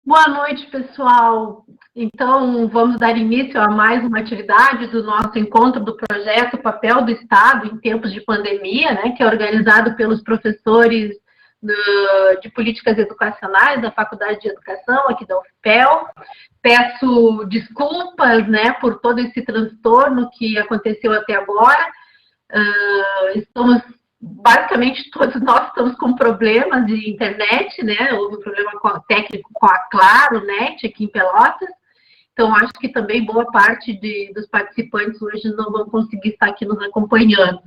Boa noite, pessoal. Então, vamos dar início a mais uma atividade do nosso encontro do projeto Papel do Estado em Tempos de Pandemia, né, que é organizado pelos professores de Políticas Educacionais da Faculdade de Educação, aqui da UFPEL. Peço desculpas, né, por todo esse transtorno que aconteceu até agora. Basicamente, todos nós estamos com problemas de internet, né? Houve um problema técnico com a Claro Net aqui em Pelotas. Então, acho que também boa parte dos participantes hoje não vão conseguir estar aqui nos acompanhando.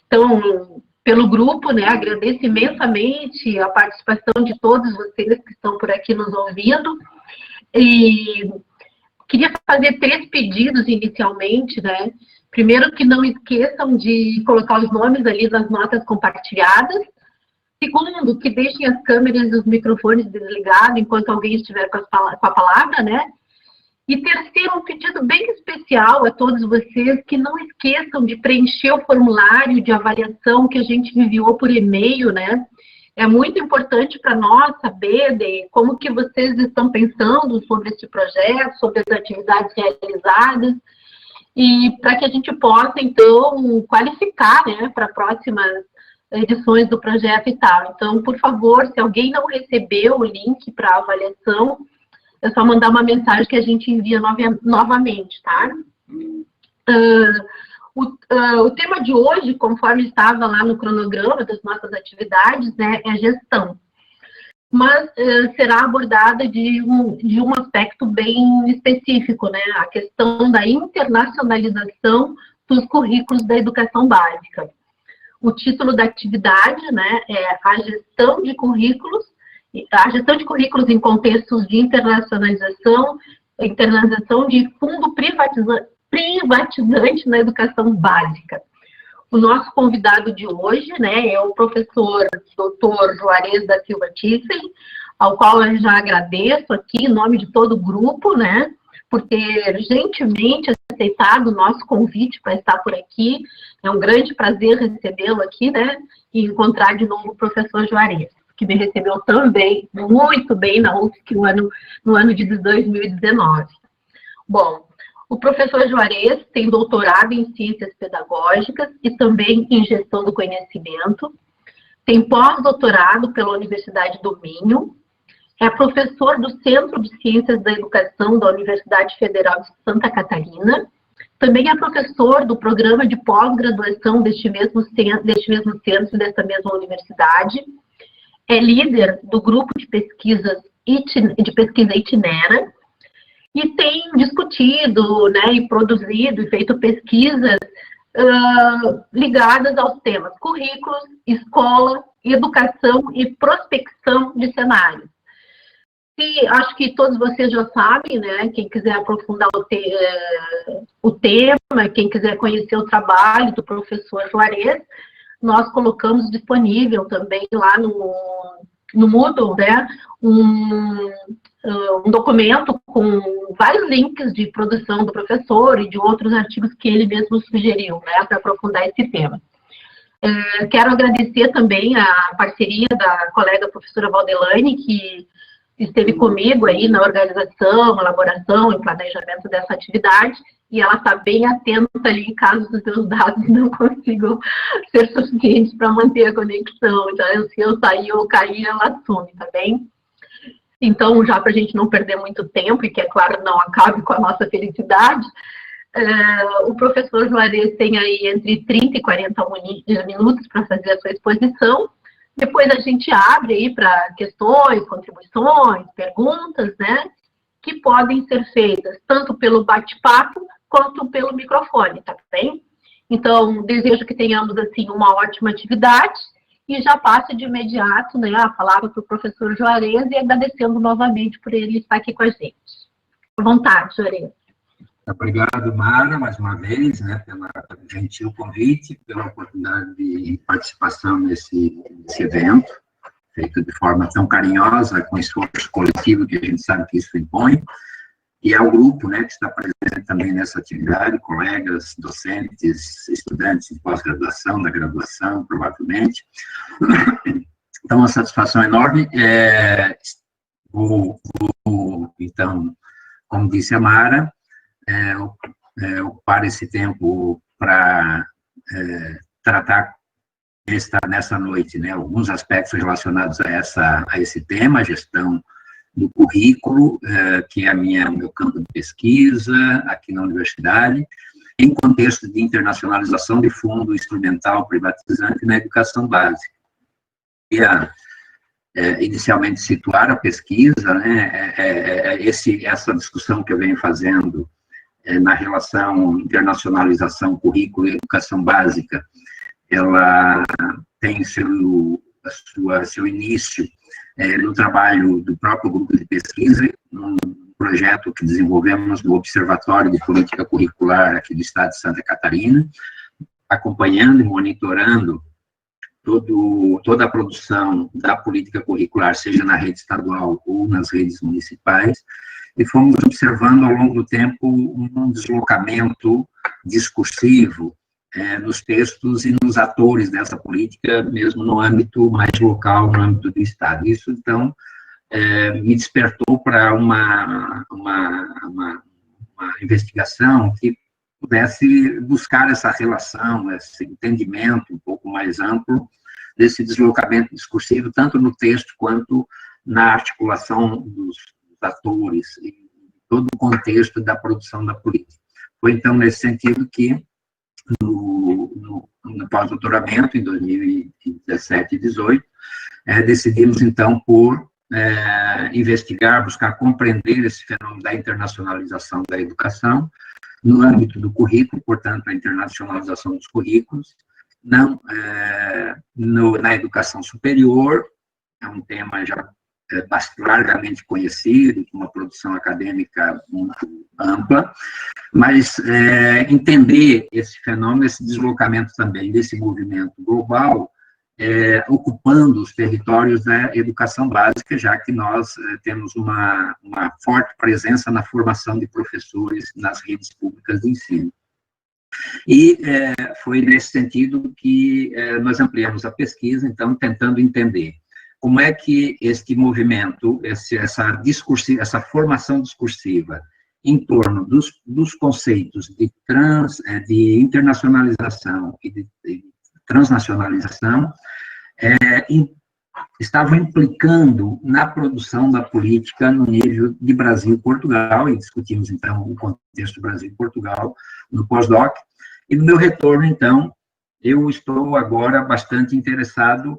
Então, pelo grupo, né, agradeço imensamente a participação de todos vocês que estão por aqui nos ouvindo. E queria fazer 3 pedidos inicialmente, né? Primeiro, que não esqueçam de colocar os nomes ali nas notas compartilhadas. Segundo, que deixem as câmeras e os microfones desligados enquanto alguém estiver com a palavra, né? E terceiro, um pedido bem especial a todos vocês, que não esqueçam de preencher o formulário de avaliação que a gente enviou por e-mail, né? É muito importante para nós saber como que vocês estão pensando sobre esse projeto, sobre as atividades realizadas, e para que a gente possa, então, qualificar, né, para próximas edições do projeto e tal. Então, por favor, se alguém não recebeu o link para avaliação, é só mandar uma mensagem que a gente envia novamente, tá? O tema de hoje, conforme estava lá no cronograma das nossas atividades, né, é gestão. Mas será abordada de um aspecto bem específico, né? A questão da internacionalização dos currículos da educação básica. O título da atividade, né, é a gestão de currículos em contextos de internacionalização de fundo privatizante na educação básica. O nosso convidado de hoje, né, é o professor Dr. Juarez da Silva Tiffel, ao qual eu já agradeço aqui, em nome de todo o grupo, né, por ter gentilmente aceitado o nosso convite para estar por aqui. É um grande prazer recebê-lo aqui, né, e encontrar de novo o professor Juarez, que me recebeu também muito bem na UFSC no ano de 2019. Bom, o professor Juarez tem doutorado em Ciências Pedagógicas e também em Gestão do Conhecimento, tem pós-doutorado pela Universidade do Minho, é professor do Centro de Ciências da Educação da Universidade Federal de Santa Catarina, também é professor do programa de pós-graduação deste mesmo centro, desta mesma universidade, é líder do grupo de pesquisa Itinera, e tem discutido, né, e produzido e feito pesquisas ligadas aos temas currículos, escola, educação e prospecção de cenários. E acho que todos vocês já sabem, né, quem quiser aprofundar o tema, quem quiser conhecer o trabalho do professor Juarez, nós colocamos disponível também lá no Moodle, né, um documento com vários links de produção do professor e de outros artigos que ele mesmo sugeriu, né, para aprofundar esse tema. Quero agradecer também a parceria da colega professora Valdelane, que esteve comigo aí na organização, elaboração e planejamento dessa atividade, e ela está bem atenta ali, caso os meus dados não consigam ser suficientes para manter a conexão. Então, se eu sair ou cair, ela assume, tá bem? Então, já para a gente não perder muito tempo, e que, é claro, não acabe com a nossa felicidade, o professor Juarez tem aí entre 30 e 40 minutos para fazer a sua exposição. Depois a gente abre aí para questões, contribuições, perguntas, né, que podem ser feitas tanto pelo bate-papo quanto pelo microfone, tá bem? Então, desejo que tenhamos, assim, uma ótima atividade. E já passo de imediato, né, a palavra para o professor Juarez e agradecendo novamente por ele estar aqui com a gente. À vontade, Juarez. Obrigado, Mara, mais uma vez, né, pelo gentil convite, pela oportunidade de participação nesse evento, feito de forma tão carinhosa, com esforço coletivo que a gente sabe que isso impõe, e ao grupo, né, que está presente também nessa atividade, colegas, docentes, estudantes de pós-graduação, da graduação, provavelmente. Então, uma satisfação enorme Então, como disse a Mara, ocupar esse tempo para tratar nessa noite, né, alguns aspectos relacionados a esse tema, a gestão do currículo, que é o meu campo de pesquisa aqui na universidade, em contexto de internacionalização de fundo instrumental privatizante na educação básica. Inicialmente situar a pesquisa, né, essa discussão que eu venho fazendo na relação internacionalização, currículo e educação básica, ela tem seu início no trabalho do próprio grupo de pesquisa, num projeto que desenvolvemos no Observatório de Política Curricular aqui do estado de Santa Catarina, acompanhando e monitorando toda a produção da política curricular, seja na rede estadual ou nas redes municipais, e fomos observando ao longo do tempo um deslocamento discursivo nos textos e nos atores dessa política, mesmo no âmbito mais local, no âmbito do Estado. Isso, então, me despertou para uma investigação que pudesse buscar essa relação, esse entendimento um pouco mais amplo desse deslocamento discursivo, tanto no texto quanto na articulação dos atores e todo o contexto da produção da política. Foi, então, nesse sentido que, no pós-doutoramento, em 2017 e 2018, decidimos, então, por investigar, buscar compreender esse fenômeno da internacionalização da educação, no âmbito do currículo, portanto, a internacionalização dos currículos, na educação superior, é um tema já largamente conhecido, com uma produção acadêmica muito ampla, mas entender esse fenômeno, esse deslocamento também desse movimento global, ocupando os territórios da educação básica, já que nós temos uma forte presença na formação de professores nas redes públicas de ensino. E foi nesse sentido que nós ampliamos a pesquisa, então, tentando entender como é que este movimento, essa formação discursiva em torno dos conceitos de internacionalização e de transnacionalização estavam implicando na produção da política no nível de Brasil e Portugal, e discutimos, então, o contexto Brasil e Portugal no pós-doc, e no meu retorno, então, eu estou agora bastante interessado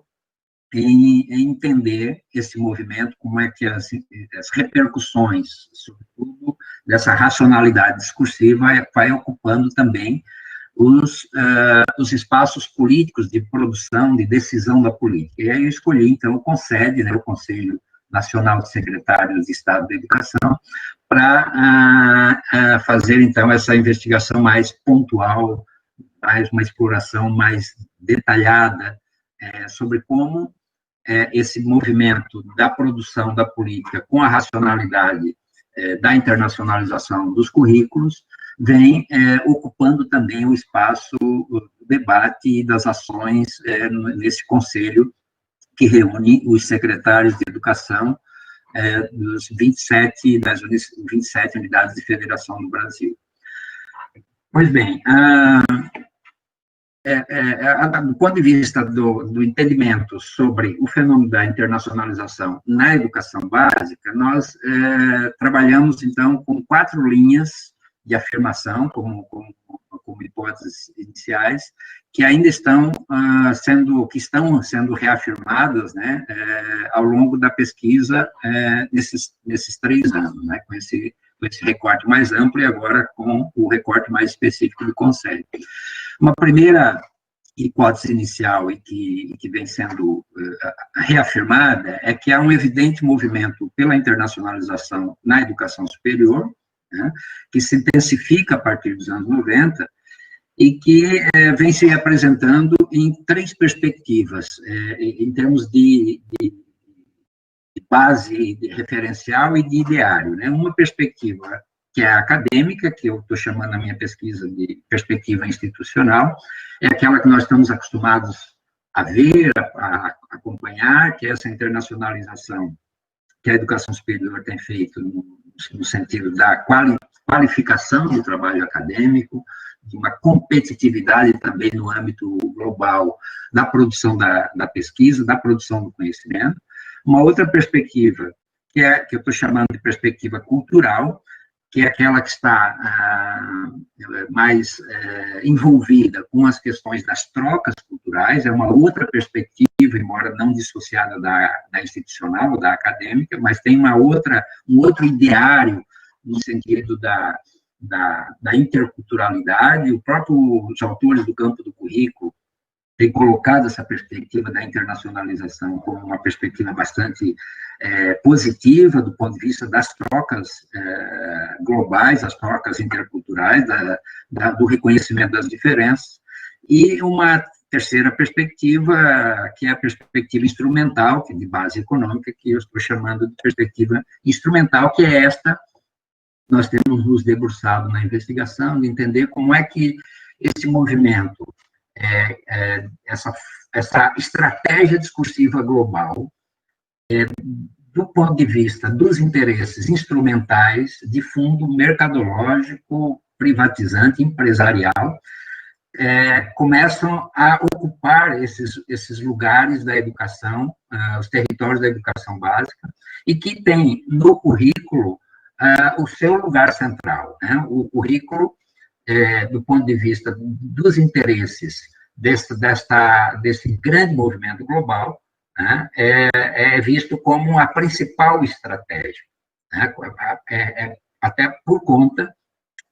em entender esse movimento, como é que as repercussões, sobretudo, dessa racionalidade discursiva vai ocupando também os espaços políticos de produção, de decisão da política. E aí eu escolhi, então, o CONSED, né, o Conselho Nacional de Secretários de Estado da Educação, para fazer, então, essa investigação mais pontual, mais uma exploração mais detalhada sobre como esse movimento da produção da política com a racionalidade da internacionalização dos currículos vem ocupando também o espaço do debate e das ações nesse conselho que reúne os secretários de educação das 27 unidades de federação do Brasil. Pois bem, do ponto de vista do entendimento sobre o fenômeno da internacionalização na educação básica, nós trabalhamos, então, com 4 linhas de afirmação, como hipóteses iniciais, que ainda estão sendo reafirmadas, né, ao longo da pesquisa nesses 3 anos, né, com esse recorte mais amplo e agora com o recorte mais específico do Conselho. Uma primeira hipótese inicial e que vem sendo reafirmada é que há um evidente movimento pela internacionalização na educação superior, né, que se intensifica a partir dos anos 90 e que vem se apresentando em 3 perspectivas, em termos de base de referencial e de ideário, né? Uma perspectiva que é a acadêmica, que eu estou chamando a minha pesquisa de perspectiva institucional, é aquela que nós estamos acostumados a ver, a acompanhar, que é essa internacionalização que a educação superior tem feito no sentido da qualificação do trabalho acadêmico, de uma competitividade também no âmbito global da produção da pesquisa, da produção do conhecimento. Uma outra perspectiva, que eu estou chamando de perspectiva cultural, que é aquela que está mais envolvida com as questões das trocas culturais, é uma outra perspectiva, embora não dissociada da institucional ou da acadêmica, mas tem um outro ideário no sentido da interculturalidade. Os autores do campo do currículo têm colocado essa perspectiva da internacionalização como uma perspectiva bastante positiva do ponto de vista das trocas globais, as trocas interculturais, do reconhecimento das diferenças, e uma terceira perspectiva, que é a perspectiva instrumental, que é de base econômica, que eu estou chamando de perspectiva instrumental, que é esta, nós temos nos debruçado na investigação, de entender como é que esse movimento, essa estratégia discursiva global, do ponto de vista dos interesses instrumentais, de fundo mercadológico, privatizante, empresarial, começam a ocupar esses lugares da educação, os territórios da educação básica, e que tem no currículo o seu lugar central, né? O currículo, do ponto de vista dos interesses desse grande movimento global, né, é visto como a principal estratégia, né, até por conta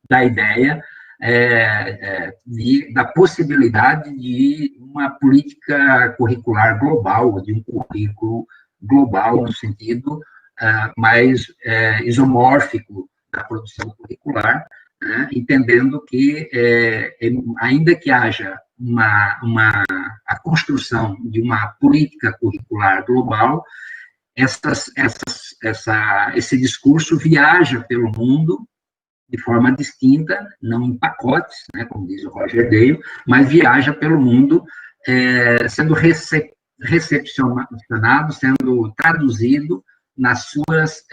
da ideia da possibilidade de uma política curricular global, de um currículo global no sentido mais isomórfico da produção curricular, né, entendendo que, ainda que haja a construção de uma política curricular global, esse discurso viaja pelo mundo de forma distinta, não em pacotes, né, como diz o Roger Dale, mas viaja pelo mundo sendo recepcionado, sendo traduzido nas suas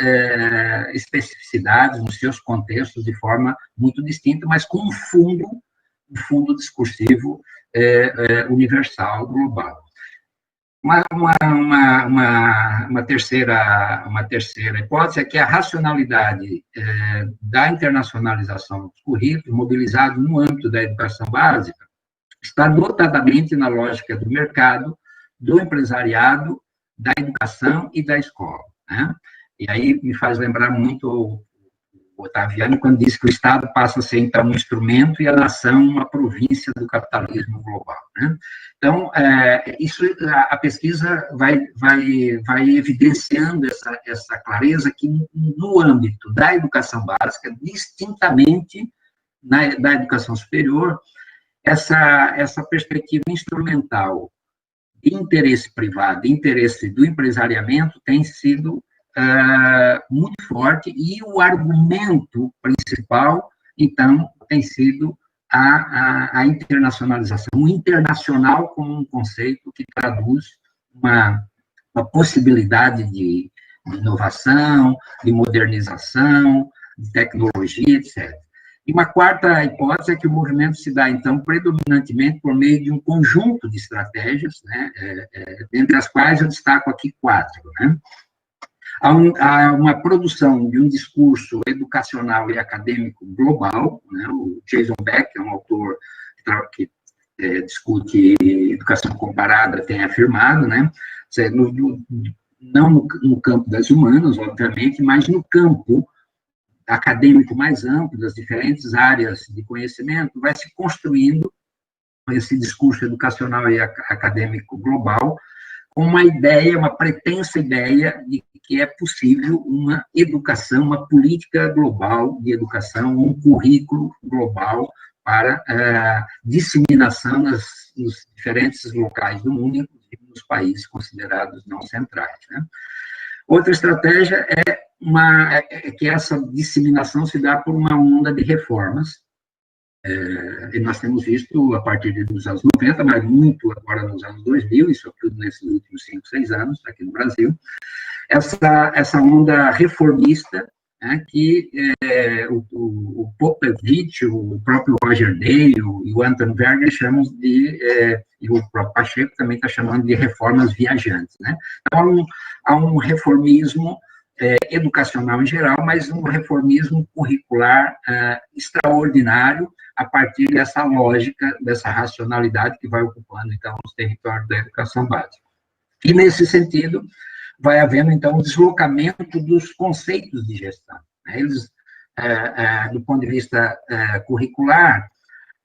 especificidades, nos seus contextos, de forma muito distinta, mas com um fundo discursivo universal, global. Uma terceira hipótese é que a racionalidade da internacionalização dos currículos, mobilizado no âmbito da educação básica, está notadamente na lógica do mercado, do empresariado, da educação e da escola, né? E aí me faz lembrar muito o Ottaviani, quando diz que o Estado passa a ser, então, um instrumento e a nação uma província do capitalismo global, né? Então, a pesquisa vai evidenciando essa clareza que, no âmbito da educação básica, distintamente da educação superior, essa perspectiva instrumental de interesse privado, de interesse do empresariamento, tem sido muito forte, e o argumento principal, então, tem sido a internacionalização, o internacional como um conceito que traduz uma possibilidade de inovação, de modernização, de tecnologia, etc. E uma quarta hipótese é que o movimento se dá, então, predominantemente por meio de um conjunto de estratégias, né, entre as quais eu destaco aqui 4, né? Há uma produção de um discurso educacional e acadêmico global, né? O Jason Beck, é um autor que discute educação comparada, tem afirmado, né? Não no campo das humanas, obviamente, mas no campo acadêmico mais amplo, das diferentes áreas de conhecimento, vai se construindo esse discurso educacional e acadêmico global, com uma ideia, uma pretensa ideia de que é possível uma educação, uma política global de educação, um currículo global para disseminação nos diferentes locais do mundo, inclusive nos países considerados não centrais, né? Outra estratégia é que essa disseminação se dá por uma onda de reformas, e nós temos visto a partir dos anos 90, mas muito agora nos anos 2000, e sobretudo nesses últimos 5, 6 anos, aqui no Brasil, essa onda reformista, né, que o Popovich, o próprio Roger Day e o Anton Werger chamam e o próprio Pacheco também está chamando de reformas viajantes, né? Então, há um reformismo educacional em geral, mas um reformismo curricular extraordinário a partir dessa lógica, dessa racionalidade que vai ocupando, então, os territórios da educação básica. E, nesse sentido, vai havendo, então, um deslocamento dos conceitos de gestão. Eles, do ponto de vista curricular,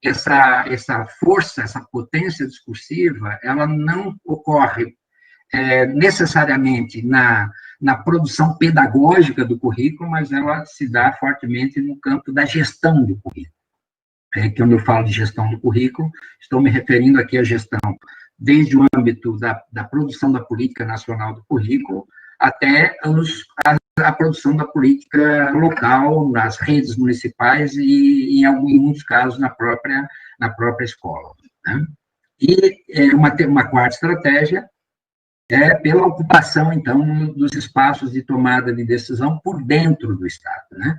essa força, essa potência discursiva, ela não ocorre necessariamente na produção pedagógica do currículo, mas ela se dá fortemente no campo da gestão do currículo. Quando eu falo de gestão do currículo, estou me referindo aqui à gestão desde o âmbito da produção da política nacional do currículo até a produção da política local, nas redes municipais e, em muitos casos, na própria escola. Né? E uma quarta estratégia é pela ocupação, então, dos espaços de tomada de decisão por dentro do Estado, né?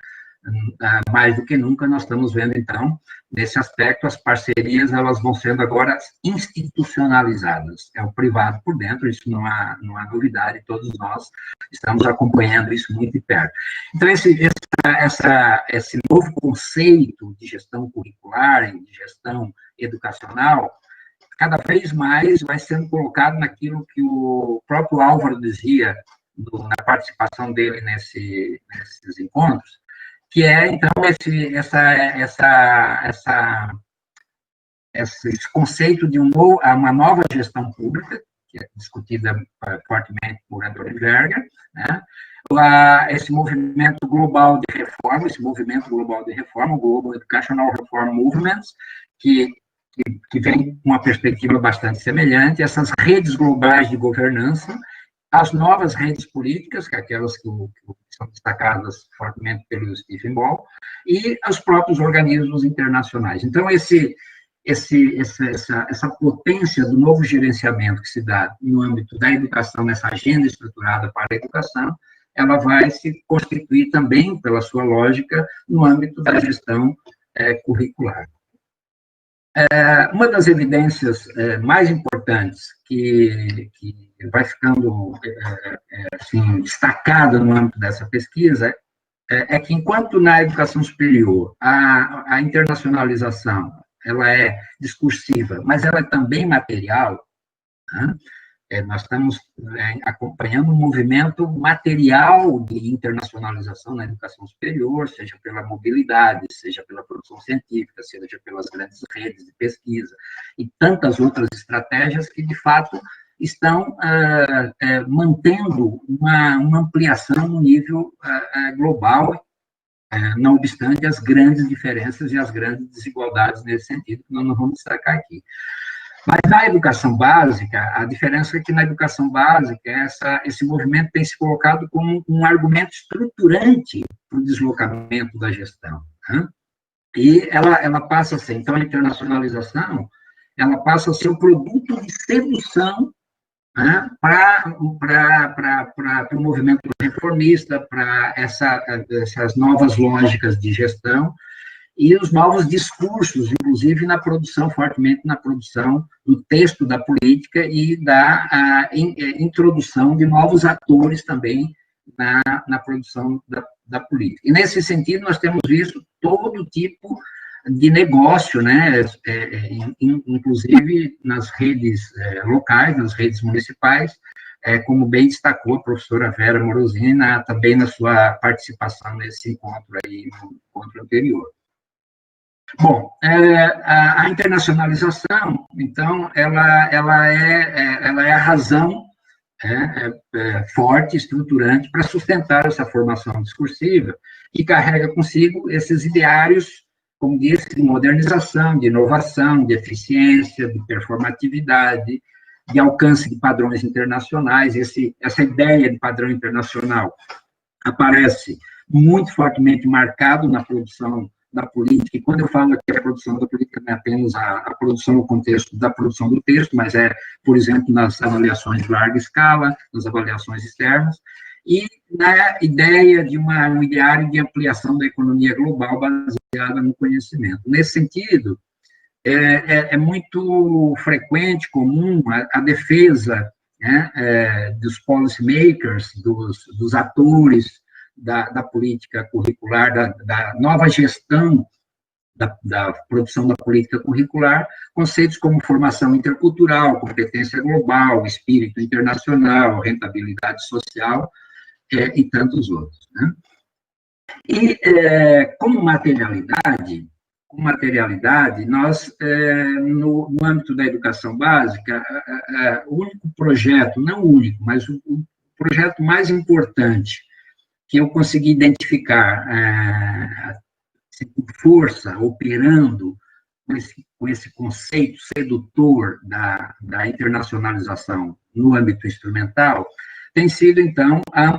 Mais do que nunca, nós estamos vendo, então, nesse aspecto, as parcerias, elas vão sendo agora institucionalizadas. É o privado por dentro, isso não há novidade, todos nós estamos acompanhando isso muito de perto. Então, esse novo conceito de gestão curricular, de gestão educacional, cada vez mais vai sendo colocado naquilo que o próprio Álvaro dizia na participação dele nesses encontros, que é, então, esse conceito de uma nova gestão pública, que é discutida fortemente por Anton Werger, né? Esse movimento global de reforma, o Global Educational Reform Movement, que vem com uma perspectiva bastante semelhante, essas redes globais de governança, as novas redes políticas, que é aquelas que são destacadas fortemente pelo Stephen Ball, e os próprios organismos internacionais. Então, essa potência do novo gerenciamento que se dá no âmbito da educação, nessa agenda estruturada para a educação, ela vai se constituir também, pela sua lógica, no âmbito da gestão curricular. Uma das evidências mais importantes que vai ficando assim, destacada no âmbito dessa pesquisa é que, enquanto na educação superior a internacionalização ela é discursiva, mas ela é também material, né? Nós estamos acompanhando um movimento material de internacionalização na educação superior, seja pela mobilidade, seja pela produção científica, seja pelas grandes redes de pesquisa, e tantas outras estratégias que, de fato, estão mantendo uma ampliação no nível global, não obstante as grandes diferenças e as grandes desigualdades nesse sentido, que nós não vamos destacar aqui. Mas na educação básica, a diferença é que na educação básica, esse movimento tem se colocado como um argumento estruturante para o deslocamento da gestão. Né? E ela passa a ser, então, a internacionalização, ela passa a ser um produto de sedução, né, para o movimento reformista, para essas novas lógicas de gestão, e os novos discursos, inclusive fortemente na produção do texto da política e da introdução de novos atores também na produção da política. E, nesse sentido, nós temos visto todo tipo de negócio, né, inclusive nas redes locais, nas redes municipais, como bem destacou a professora Vera Morosini, também na sua participação nesse encontro aí, no encontro anterior. Bom, a internacionalização, então, ela é a razão forte, estruturante, para sustentar essa formação discursiva, que carrega consigo esses ideários, como disse, de modernização, de inovação, de eficiência, de performatividade, de alcance de padrões internacionais. Essa ideia de padrão internacional aparece muito fortemente marcado na produção da política, e quando eu falo aqui a produção da política, não é apenas a produção no contexto da produção do texto, mas por exemplo, nas avaliações de larga escala, nas avaliações externas, e na ideia de um ideário de ampliação da economia global baseada no conhecimento. Nesse sentido, é muito frequente, comum, a defesa, né, dos policymakers, dos atores da política curricular, da nova gestão da produção da política curricular, conceitos como formação intercultural, competência global, espírito internacional, rentabilidade social, e tantos outros. Né? E, como materialidade, nós, no âmbito da educação básica, o único projeto, não o único, mas o projeto mais importante que eu consegui identificar com força, operando com esse conceito sedutor da internacionalização no âmbito instrumental, tem sido, então, a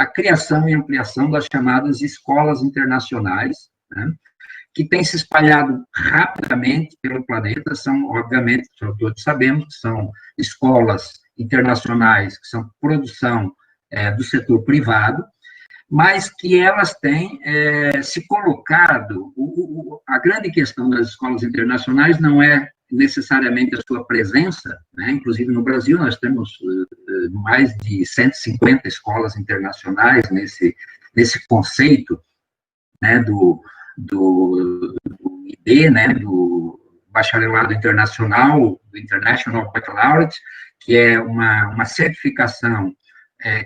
criação e ampliação das chamadas escolas internacionais, né, que tem se espalhado rapidamente pelo planeta. São, obviamente, todos sabemos que são escolas internacionais, que são produção do setor privado, mas que elas têm se colocado. A grande questão das escolas internacionais não é necessariamente a sua presença, né? Inclusive no Brasil nós temos mais de 150 escolas internacionais nesse conceito, né, do ID, né, do Bacharelado Internacional, do International Baccalaureate, que é uma certificação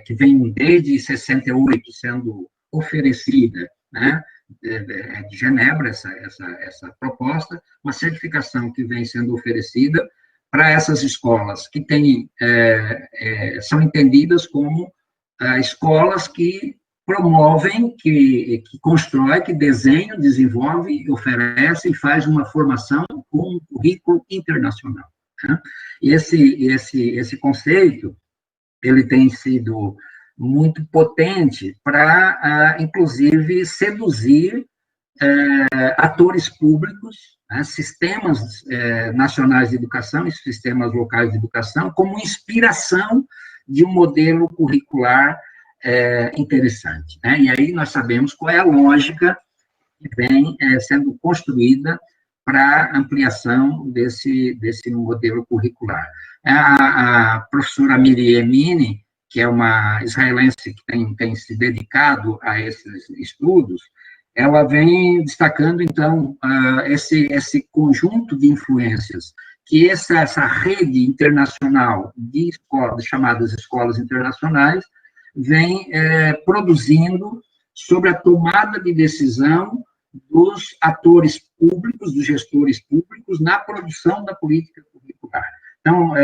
que vem desde 68 sendo oferecida, né, de Genebra, essa proposta, uma certificação que vem sendo oferecida para essas escolas que são entendidas como escolas que promovem, que constroem, que desenham, desenvolvem, oferecem e faz uma formação com um currículo internacional. Né? E esse conceito, ele tem sido muito potente para, inclusive, seduzir atores públicos, né, sistemas nacionais de educação e sistemas locais de educação, como inspiração de um modelo curricular interessante. Né? E aí nós sabemos qual é a lógica que vem sendo construída para ampliação desse modelo curricular. A professora Miri Emini, que é uma israelense que tem se dedicado a esses estudos, ela vem destacando, então, esse conjunto de influências que essa rede internacional de escolas, chamadas escolas internacionais, vem produzindo sobre a tomada de decisão dos atores públicos, dos gestores públicos, na produção da política curricular. Então,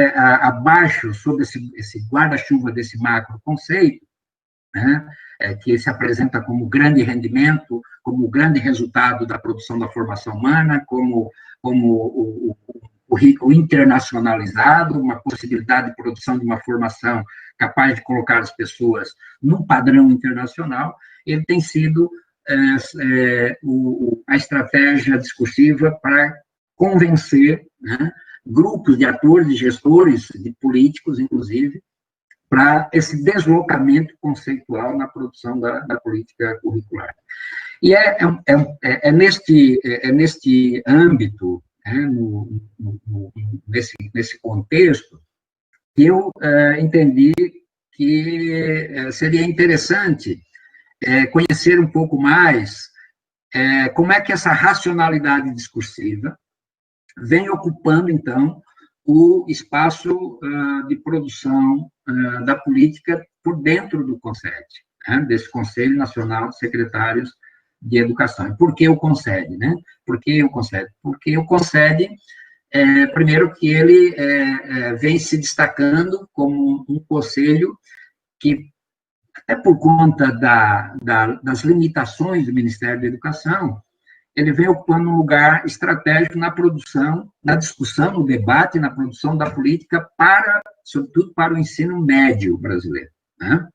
abaixo, sob esse guarda-chuva desse macro conceito, né, que se apresenta como grande rendimento, como grande resultado da produção da formação humana, como o currículo internacionalizado, uma possibilidade de produção de uma formação capaz de colocar as pessoas num padrão internacional, ele tem sido a estratégia discursiva para convencer, né, grupos de atores, de gestores, de políticos, inclusive, para esse deslocamento conceitual na produção da política curricular. E é neste âmbito, né, nesse contexto, que eu entendi que seria interessante conhecer um pouco mais como é que essa racionalidade discursiva vem ocupando, então, o espaço de produção da política por dentro do CONSED, né, desse Conselho Nacional de Secretários de Educação. E por que o CONSED? Né? Por que o CONSED? Porque o CONSED, primeiro que ele vem se destacando como um conselho que, até por conta das limitações do Ministério da Educação, ele vem ocupando um lugar estratégico na produção, na discussão, no debate, na produção da política, sobretudo para o ensino médio brasileiro. Né?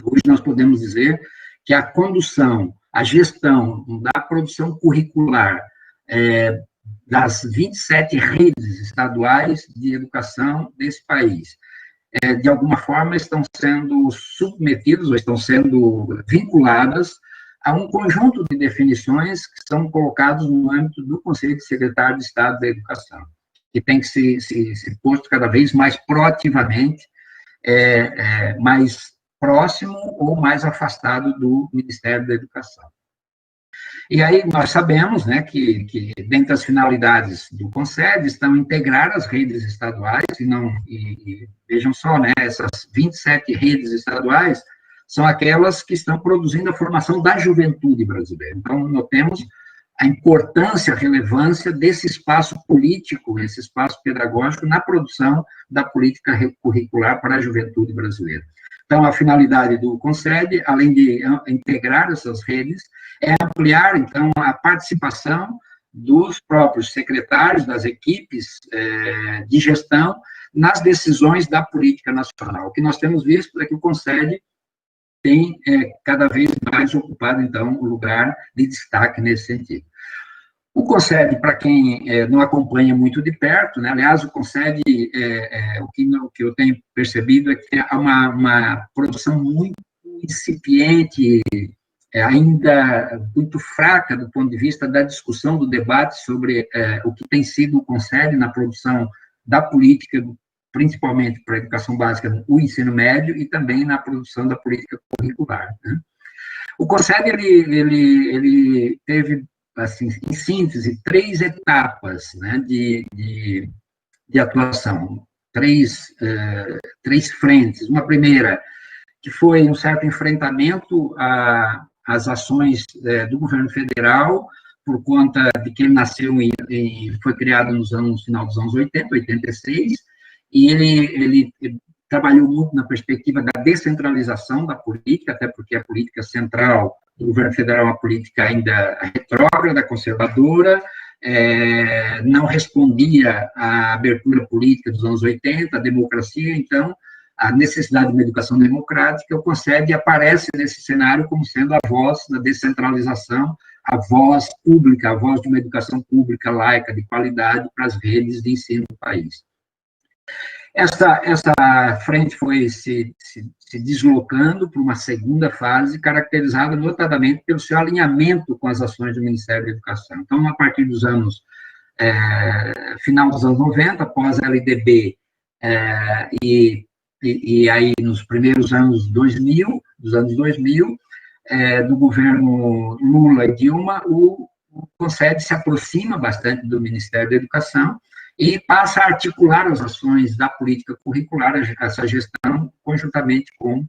Hoje nós podemos dizer que a condução, a gestão da produção curricular das 27 redes estaduais de educação desse país, de alguma forma, estão sendo submetidos ou estão sendo vinculadas a um conjunto de definições que são colocados no âmbito do Conselho de Secretário de Estado da Educação, que tem que se posto cada vez mais proativamente, mais próximo ou mais afastado do Ministério da Educação. E aí nós sabemos, né, que dentre as finalidades do CONSED estão integrar as redes estaduais, e vejam só, né, essas 27 redes estaduais são aquelas que estão produzindo a formação da juventude brasileira. Então, notemos a importância, a relevância desse espaço político, esse espaço pedagógico na produção da política curricular para a juventude brasileira. Então, a finalidade do CONSED, além de integrar essas redes, é ampliar, então, a participação dos próprios secretários, das equipes de gestão, nas decisões da política nacional. O que nós temos visto é que o CONSED tem cada vez mais ocupado, então, o lugar de destaque nesse sentido. O CONSED, para quem não acompanha muito de perto, né, aliás, o CONSED, o que eu tenho percebido é que há uma produção muito incipiente, ainda muito fraca do ponto de vista da discussão, do debate sobre o que tem sido o CONSED na produção da política, principalmente para a educação básica, o ensino médio, e também na produção da política curricular, né? O CONSED, ele teve, assim, em síntese, 3 etapas, né, de atuação, três frentes. Uma primeira, que foi um certo enfrentamento às ações do governo federal, por conta de que ele nasceu foi criado no final dos anos 80, 86, e ele trabalhou muito na perspectiva da descentralização da política, até porque a política central do governo federal é uma política ainda retrógrada, conservadora, não respondia à abertura política dos anos 80, à democracia. Então, a necessidade de uma educação democrática, o CONSED aparece nesse cenário como sendo a voz da descentralização, a voz pública, a voz de uma educação pública laica, de qualidade, para as redes de ensino do país. Essa frente foi se deslocando para uma segunda fase, caracterizada notadamente pelo seu alinhamento com as ações do Ministério da Educação. Então, a partir dos anos, final dos anos 90, após a LDB, e aí nos primeiros anos 2000, do governo Lula e Dilma, o CONSED se aproxima bastante do Ministério da Educação e passa a articular as ações da política curricular, essa gestão, conjuntamente com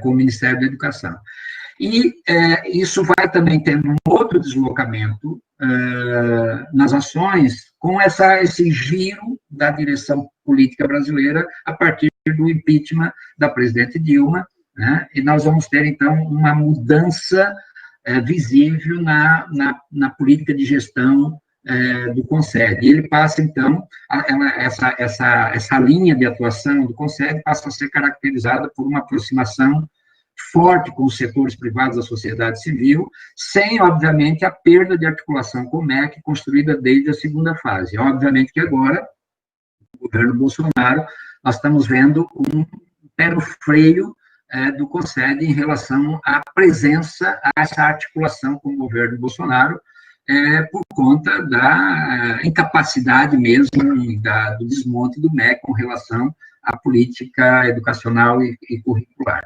o Ministério da Educação. E isso vai também tendo um outro deslocamento nas ações, com esse giro da direção política brasileira a partir do impeachment da presidente Dilma, né? E nós vamos ter, então, uma mudança visível na política de gestão do CONSED. E ele passa, então, essa linha de atuação do CONSED passa a ser caracterizada por uma aproximação forte com os setores privados da sociedade civil, sem, obviamente, a perda de articulação com o MEC, construída desde a segunda fase. Obviamente que agora, o governo Bolsonaro, nós estamos vendo um pé no freio do CONSED em relação à presença, a essa articulação com o governo Bolsonaro, por conta da incapacidade mesmo, do desmonte do MEC com relação à política educacional e curricular.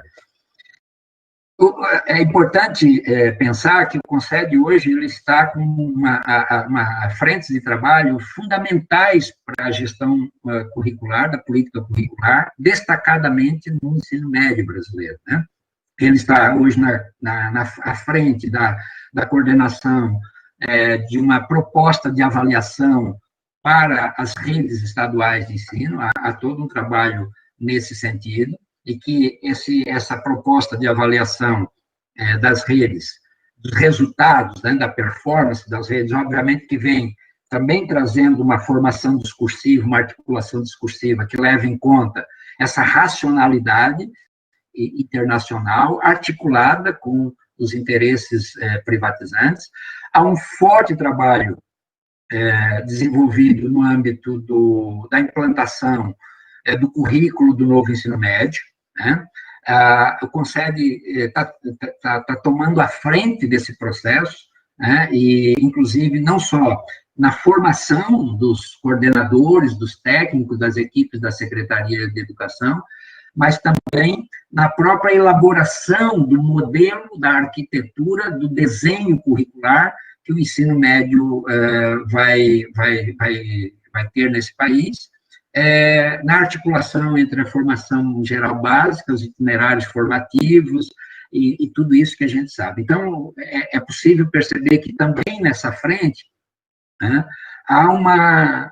É importante pensar que o CONSED hoje ele está com uma frente de trabalho fundamentais para a gestão curricular, da política curricular, destacadamente no ensino médio brasileiro, né? Ele está hoje à frente da coordenação de uma proposta de avaliação para as redes estaduais de ensino, há todo um trabalho nesse sentido, e que essa proposta de avaliação das redes, dos resultados, né, da performance das redes, obviamente que vem também trazendo uma formação discursiva, uma articulação discursiva que leva em conta essa racionalidade internacional articulada com os interesses privatizantes. Há um forte trabalho desenvolvido no âmbito da implantação do currículo do novo ensino médio, né? O CONSED está tomando a frente desse processo, né? E, inclusive, não só na formação dos coordenadores, dos técnicos, das equipes da Secretaria de Educação, mas também na própria elaboração do modelo, da arquitetura, do desenho curricular que o ensino médio vai ter nesse país, na articulação entre a formação geral básica, os itinerários formativos, e tudo isso que a gente sabe. Então, é possível perceber que também nessa frente, né, há uma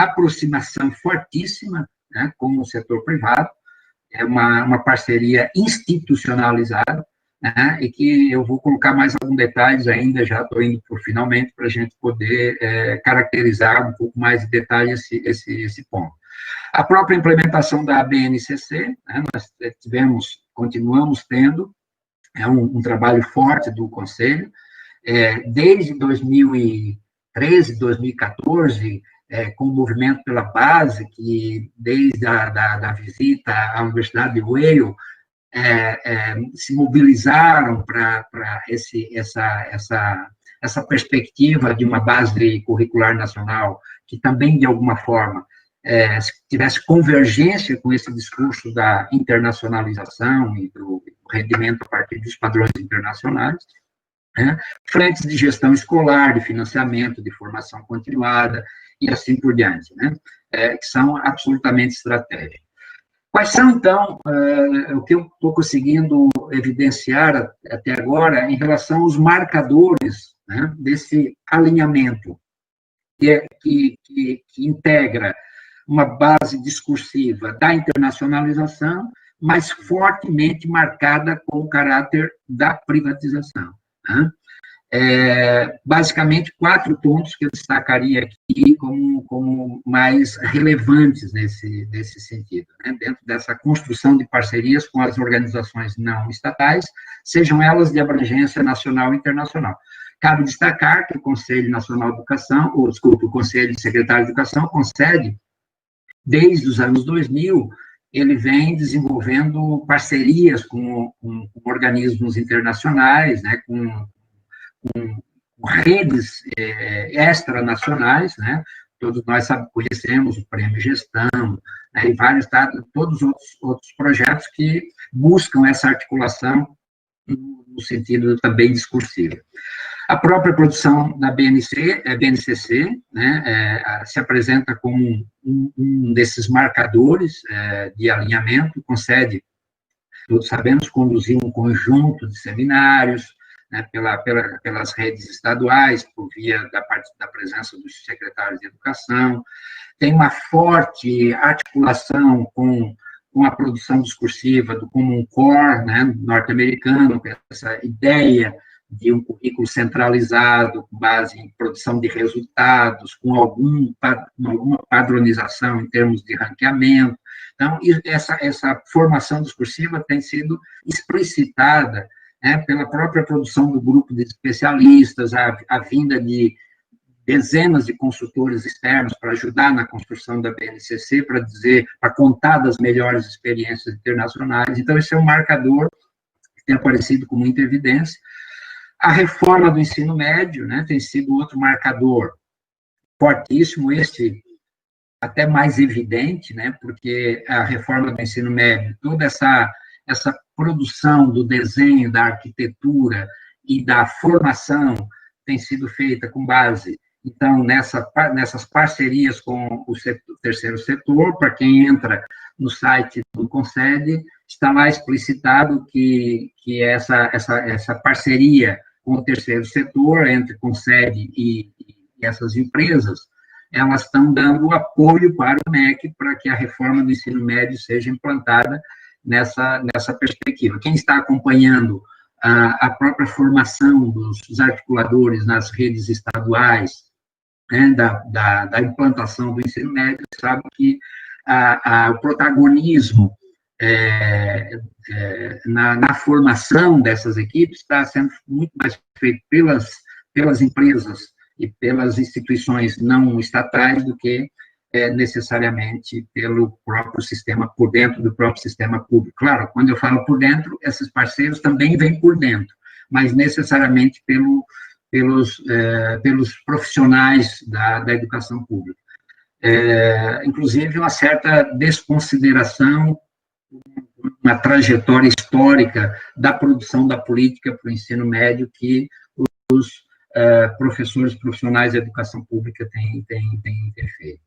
aproximação fortíssima, né, com o setor privado, é uma parceria institucionalizada, né, e que eu vou colocar mais alguns detalhes ainda, já estou indo para o finalmente, para a gente poder caracterizar um pouco mais de detalhe esse ponto. A própria implementação da BNCC, né, nós continuamos tendo, um trabalho forte do Conselho, desde 2013, 2014, com o movimento pela base, que desde a visita à Universidade de Yale, se mobilizaram para essa perspectiva de uma base curricular nacional, que também, de alguma forma, tivesse convergência com esse discurso da internacionalização e do rendimento a partir dos padrões internacionais, né? Frentes de gestão escolar, de financiamento, de formação continuada, e assim por diante, né? Que são absolutamente estratégicos. Quais são, então, o que eu estou conseguindo evidenciar até agora em relação aos marcadores, né, desse alinhamento, que integra uma base discursiva da internacionalização, mas fortemente marcada com o caráter da privatização, né? Basicamente, 4 pontos que eu destacaria aqui como mais relevantes nesse sentido, né? Dentro dessa construção de parcerias com as organizações não estatais, sejam elas de abrangência nacional e internacional. Cabe destacar que o Conselho Nacional de Educação, o Conselho Secretário de Educação, concede, desde os anos 2000, ele vem desenvolvendo parcerias com organismos internacionais, né, com redes extranacionais, né? Todos nós conhecemos o Prêmio Gestão, né, e todos os outros projetos que buscam essa articulação no sentido também discursivo. A própria produção da BNCC, né, se apresenta como um desses marcadores de alinhamento, concede, todos sabemos, conduzir um conjunto de seminários, né, pelas redes estaduais, por via da presença dos secretários de educação, tem uma forte articulação com a produção discursiva do Common Core, né, norte-americano, com essa ideia de um currículo centralizado, com base em produção de resultados, com alguma padronização em termos de ranqueamento. Então, essa formação discursiva tem sido explicitada, né, pela própria produção do grupo de especialistas, a vinda de dezenas de consultores externos para ajudar na construção da BNCC, para contar das melhores experiências internacionais. Então, esse é um marcador que tem aparecido com muita evidência. A reforma do ensino médio, né, tem sido outro marcador fortíssimo, até mais evidente, né, porque a reforma do ensino médio, toda essa produção do desenho, da arquitetura e da formação tem sido feita com base, então, nessas parcerias com o terceiro setor. Para quem entra no site do CONSED, está lá explicitado que essa parceria com o terceiro setor, entre CONSED e essas empresas, elas estão dando apoio para o MEC, para que a reforma do ensino médio seja implantada nessa perspectiva. Quem está acompanhando a própria formação dos articuladores nas redes estaduais, né, da implantação do ensino médio, sabe que o protagonismo na formação dessas equipes está sendo muito mais feito pelas empresas e pelas instituições não estatais do que necessariamente pelo próprio sistema, por dentro do próprio sistema público. Claro, quando eu falo por dentro, esses parceiros também vêm por dentro, mas necessariamente pelos profissionais da educação pública. Inclusive, uma certa desconsideração, uma trajetória histórica da produção da política para o ensino médio que os professores profissionais da educação pública têm feito.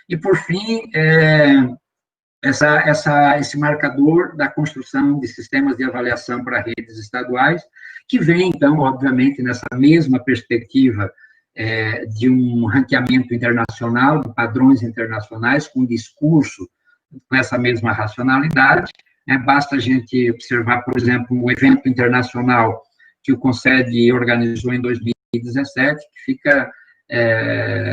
E, por fim, esse marcador da construção de sistemas de avaliação para redes estaduais, que vem, então, obviamente, nessa mesma perspectiva de um ranqueamento internacional, de padrões internacionais, com discurso com essa mesma racionalidade. Basta a gente observar, por exemplo, um evento internacional que o CONSED organizou em 2017, que fica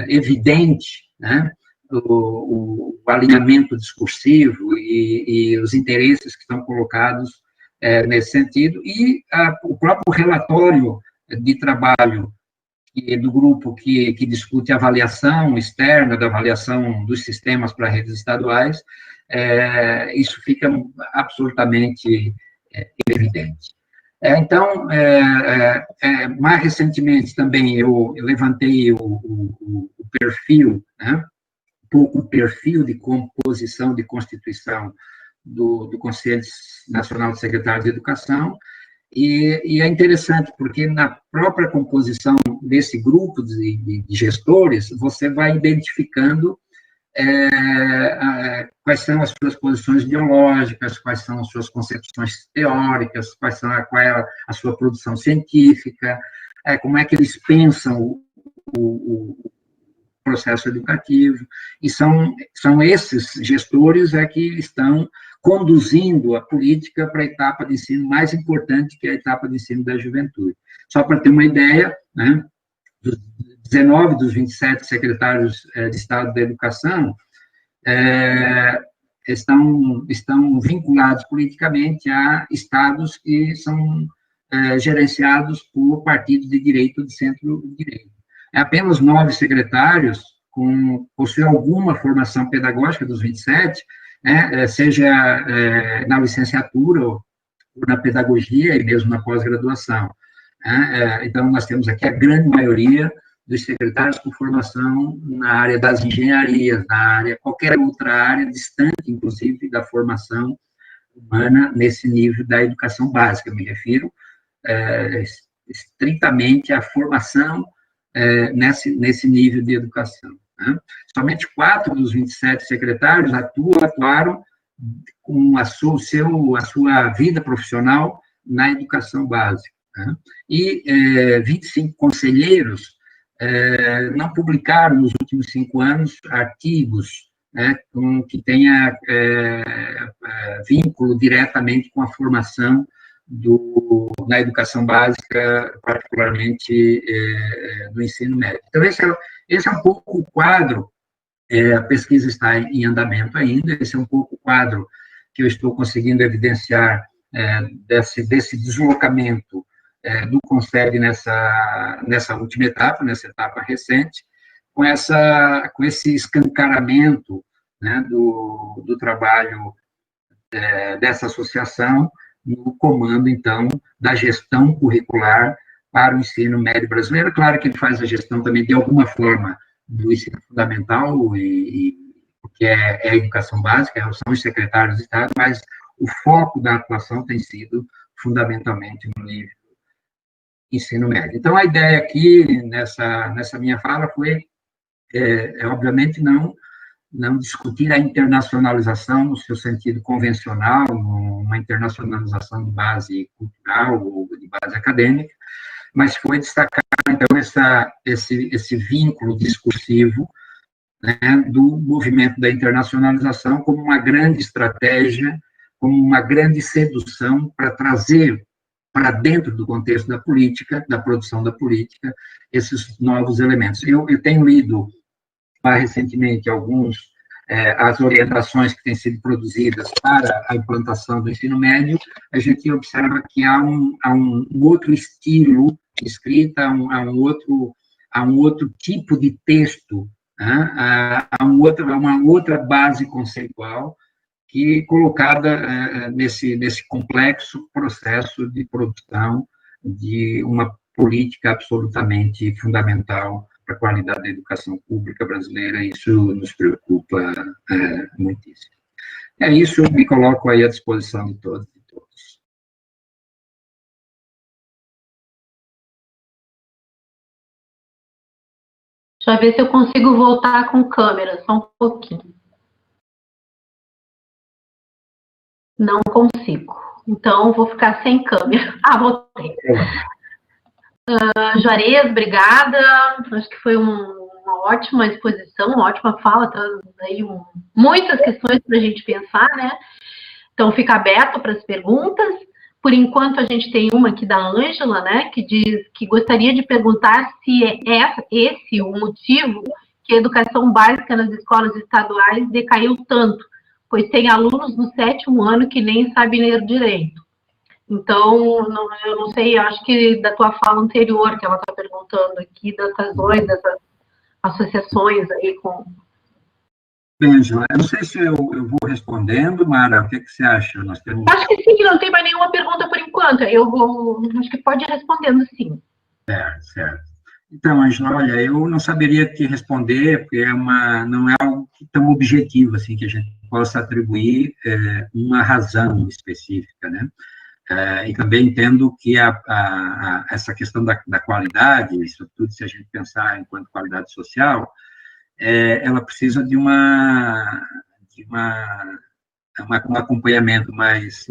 evidente, né, o alinhamento discursivo e os interesses que estão colocados nesse sentido, e o próprio relatório de trabalho do grupo que discute a avaliação externa, da avaliação dos sistemas para redes estaduais, isso fica absolutamente evidente. Então, mais recentemente também eu levantei o perfil, né, o perfil de composição, de constituição do Conselho Nacional de Secretários de Educação, e é interessante, porque na própria composição desse grupo de gestores, você vai identificando quais são as suas posições ideológicas, quais são as suas concepções teóricas, qual é a sua produção científica, como é que eles pensam o processo educativo, e são esses gestores que estão conduzindo a política para a etapa de ensino mais importante, que é a etapa de ensino da juventude. Só para ter uma ideia, né, dos 19 dos 27 secretários de Estado da Educação estão vinculados politicamente a estados que são gerenciados por partidos de direita ou de centro-direita. Apenas 9 secretários possuem alguma formação pedagógica dos 27, seja na licenciatura ou na pedagogia e mesmo na pós-graduação. Então, nós temos aqui a grande maioria dos secretários com formação na área das engenharias, qualquer outra área distante, inclusive, da formação humana nesse nível da educação básica. Me refiro estritamente à formação nesse nível de educação. Somente 4 dos 27 secretários atuaram com a sua vida profissional na educação básica. E 25 conselheiros não publicaram nos últimos 5 anos artigos que tenha vínculo diretamente com a formação na educação básica, particularmente do ensino médio. Então, esse é um pouco o quadro, a pesquisa está em andamento ainda, esse é um pouco o quadro que eu estou conseguindo evidenciar desse deslocamento do CONSEB nessa última etapa, nessa etapa recente, com esse escancaramento, né, do trabalho dessa associação no comando, então, da gestão curricular para o ensino médio brasileiro. Claro que ele faz a gestão também, de alguma forma, do ensino fundamental, porque é a educação básica, são os secretários de Estado, mas o foco da atuação tem sido, fundamentalmente, no nível ensino médio. Então, a ideia aqui, nessa minha fala, foi, obviamente, não discutir a internacionalização no seu sentido convencional, uma internacionalização de base cultural ou de base acadêmica, mas foi destacar, então, esse vínculo discursivo, né, do movimento da internacionalização como uma grande estratégia, como uma grande sedução para trazer para dentro do contexto da política, da produção da política, esses novos elementos. Eu tenho lido recentemente as orientações que têm sido produzidas para a implantação do ensino médio. A gente observa que há um outro estilo de escrita, há um outro tipo de texto uma outra base conceitual que colocada nesse complexo processo de produção de uma política absolutamente fundamental para a qualidade da educação pública brasileira. Isso nos preocupa muitíssimo. É isso, me coloco aí à disposição de todos e todas. Deixa eu ver se eu consigo voltar com câmera, só um pouquinho. Não consigo. Então, vou ficar sem câmera. Ah, voltei. Juarez, obrigada. Acho que foi uma ótima exposição, uma ótima fala, traz aí muitas questões para a gente pensar, né? Então, fica aberto para as perguntas. Por enquanto, a gente tem uma aqui da Ângela, né, que diz que gostaria de perguntar se é esse o motivo que a educação básica nas escolas estaduais decaiu tanto, pois tem alunos no 7º ano que nem sabem ler direito. Então, eu não sei, acho que da tua fala anterior, que ela está perguntando aqui, das razões, dessas associações aí com... Ângela, eu não sei se eu vou respondendo, Mara, o que você acha? Nós temos... Acho que sim, não tem mais nenhuma pergunta por enquanto. Acho que pode ir respondendo sim. Certo. Então, Ângela, olha, eu não saberia te responder, porque não é algo tão objetivo, assim, que a gente possa atribuir uma razão específica, né? E também entendo que essa questão da qualidade, sobretudo se a gente pensar enquanto qualidade social, ela precisa de um acompanhamento mais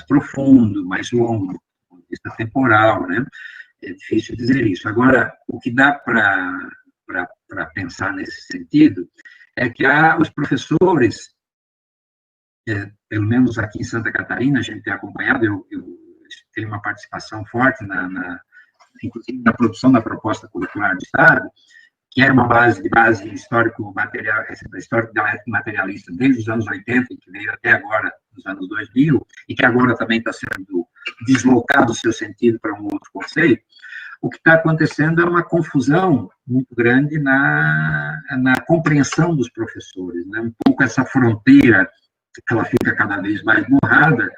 profundo, mais longo, do ponto de vista temporal, né? É difícil dizer isso. Agora, o que dá para pensar nesse sentido é que os professores, pelo menos aqui em Santa Catarina, a gente tem acompanhado, eu tenho uma participação forte, inclusive na produção da proposta curricular do Estado, que era uma base histórico-materialista desde os anos 80, que veio até agora, nos anos 2000, e que agora também está sendo deslocado o seu sentido para um outro conceito. O que está acontecendo é uma confusão muito grande na compreensão dos professores, né? Um pouco essa fronteira, ela fica cada vez mais borrada,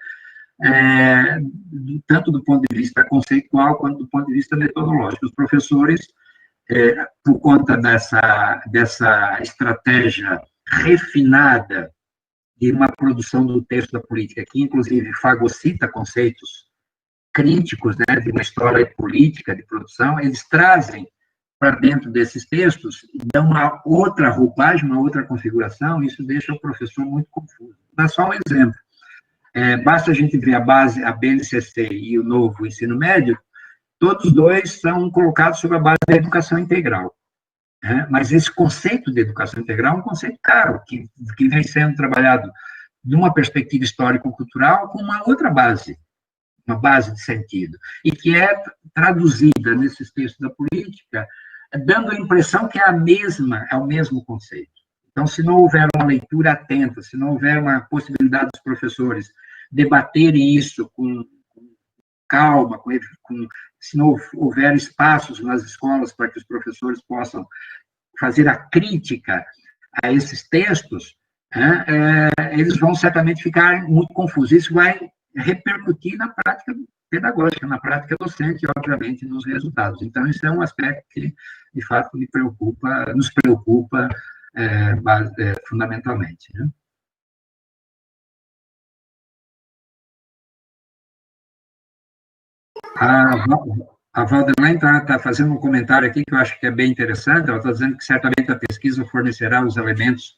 tanto do ponto de vista conceitual quanto do ponto de vista metodológico. Os professores, por conta dessa estratégia refinada de uma produção do texto da política, que inclusive fagocita conceitos críticos, né, de uma história política de produção, eles trazem para dentro desses textos e dão uma outra roupagem, uma outra configuração, e isso deixa o professor muito confuso. Vou dar só um exemplo. Basta a gente ver a BNCC e o novo ensino médio, todos dois são colocados sobre a base da educação integral. Mas esse conceito de educação integral é um conceito caro, que vem sendo trabalhado de uma perspectiva histórico-cultural com uma outra base, uma base de sentido, e que é traduzida nesses textos da política, dando a impressão que é o mesmo conceito. Então, se não houver uma leitura atenta, se não houver uma possibilidade dos professores debaterem isso com calma, se não houver espaços nas escolas para que os professores possam fazer a crítica a esses textos, eles vão certamente ficar muito confusos. Isso vai repercutir na prática pedagógica, na prática docente e, obviamente, nos resultados. Então, isso é um aspecto que, de fato, nos preocupa fundamentalmente, né? A Valdelene está fazendo um comentário aqui que eu acho que é bem interessante. Ela está dizendo que certamente a pesquisa fornecerá os elementos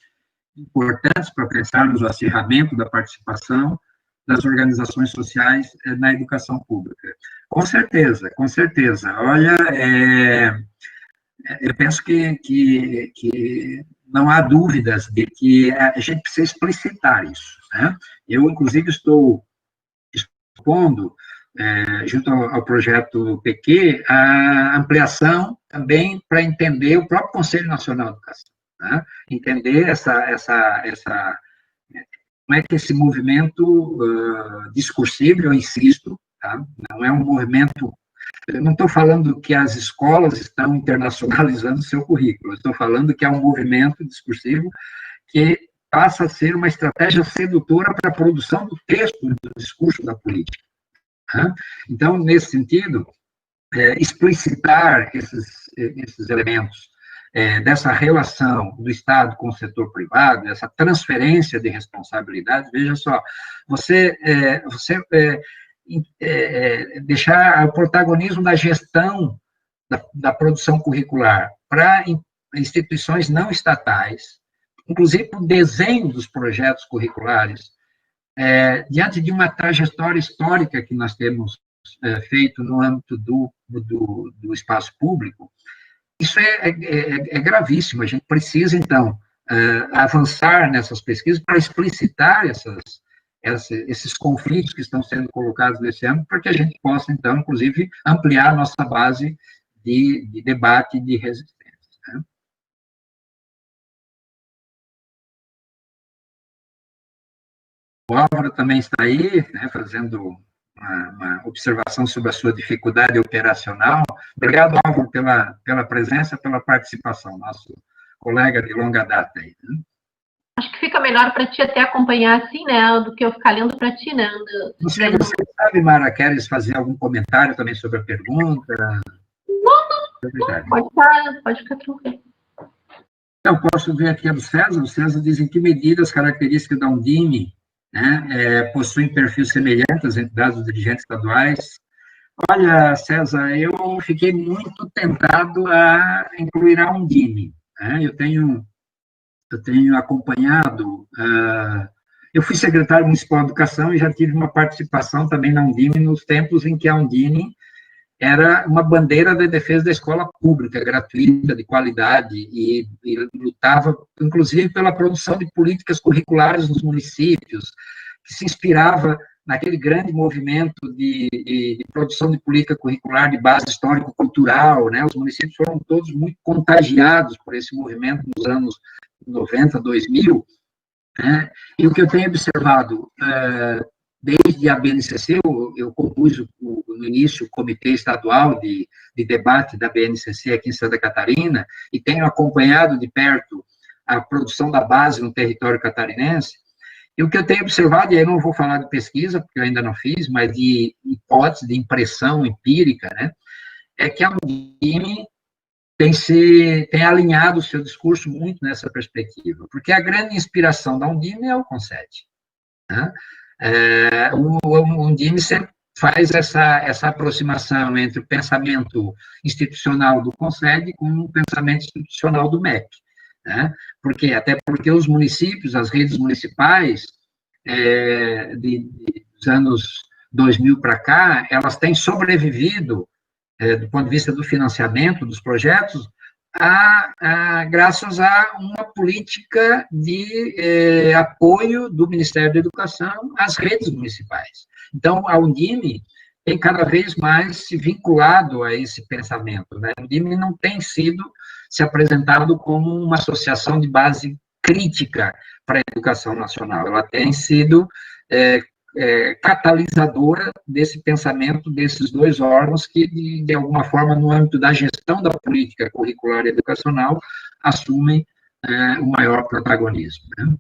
importantes para pensarmos o acirramento da participação das organizações sociais na educação pública. Com certeza, com certeza. Olha, eu penso que não há dúvidas de que a gente precisa explicitar isso, né? Eu, inclusive, estou expondo, junto ao projeto PQ, a ampliação também para entender o próprio Conselho Nacional de Educação, né? Entender como é que esse movimento discursivo, eu insisto, tá? Não é um movimento eu não estou falando que as escolas estão internacionalizando seu currículo, eu estou falando que há um movimento discursivo que passa a ser uma estratégia sedutora para a produção do texto, do discurso da política. Né? Então, nesse sentido, explicitar esses elementos dessa relação do Estado com o setor privado, essa transferência de responsabilidade, veja só, você deixar o protagonismo da gestão da produção curricular para instituições não estatais, inclusive o desenho dos projetos curriculares, diante de uma trajetória histórica que nós temos feito no âmbito do espaço público, isso é gravíssimo. A gente precisa, então, avançar nessas pesquisas para explicitar esses conflitos que estão sendo colocados nesse âmbito, para que a gente possa, então, inclusive, ampliar a nossa base de debate e de resistência. Né? O Álvaro também está aí, né, fazendo uma observação sobre a sua dificuldade operacional. Obrigado, Álvaro, pela presença, pela participação, nosso colega de longa data aí. Né? Acho que fica melhor para ti até acompanhar assim, né, do que eu ficar lendo para ti, né? Você sabe, Mara, queres fazer algum comentário também sobre a pergunta? Não, pode ficar tranquilo. Eu posso ver aqui a do César. O César diz em que medida as características da Undime, né, possuem perfis semelhantes às entidades dos dirigentes estaduais. Olha, César, eu fiquei muito tentado a incluir a Undime. Né? Eu tenho acompanhado, eu fui secretário municipal de educação e já tive uma participação também na Undime nos tempos em que a Undime era uma bandeira de defesa da escola pública, gratuita, de qualidade, e lutava, inclusive, pela produção de políticas curriculares nos municípios, que se inspirava naquele grande movimento de produção de política curricular de base histórico-cultural, né? Os municípios foram todos muito contagiados por esse movimento nos anos 90, 2000, né? E o que eu tenho observado, desde a BNCC, eu compus no início o Comitê Estadual de Debate da BNCC aqui em Santa Catarina, e tenho acompanhado de perto a produção da base no território catarinense. E o que eu tenho observado, e aí não vou falar de pesquisa, porque eu ainda não fiz, mas de hipótese, de impressão empírica, né, é que a Undime tem alinhado o seu discurso muito nessa perspectiva, porque a grande inspiração da Undime é o CONSED. Né? O Undime sempre faz essa aproximação entre o pensamento institucional do CONSED com o pensamento institucional do MEC. Né? Até porque os municípios, as redes municipais, dos anos 2000 para cá, elas têm sobrevivido, do ponto de vista do financiamento dos projetos, graças a uma política de apoio do Ministério da Educação às redes municipais. Então, a Undime tem cada vez mais se vinculado a esse pensamento. Né? A Undime não tem se apresentado como uma associação de base crítica para a educação nacional. Ela tem sido catalisadora desse pensamento desses dois órgãos que, de alguma forma, no âmbito da gestão da política curricular e educacional, assumem o maior protagonismo. Né?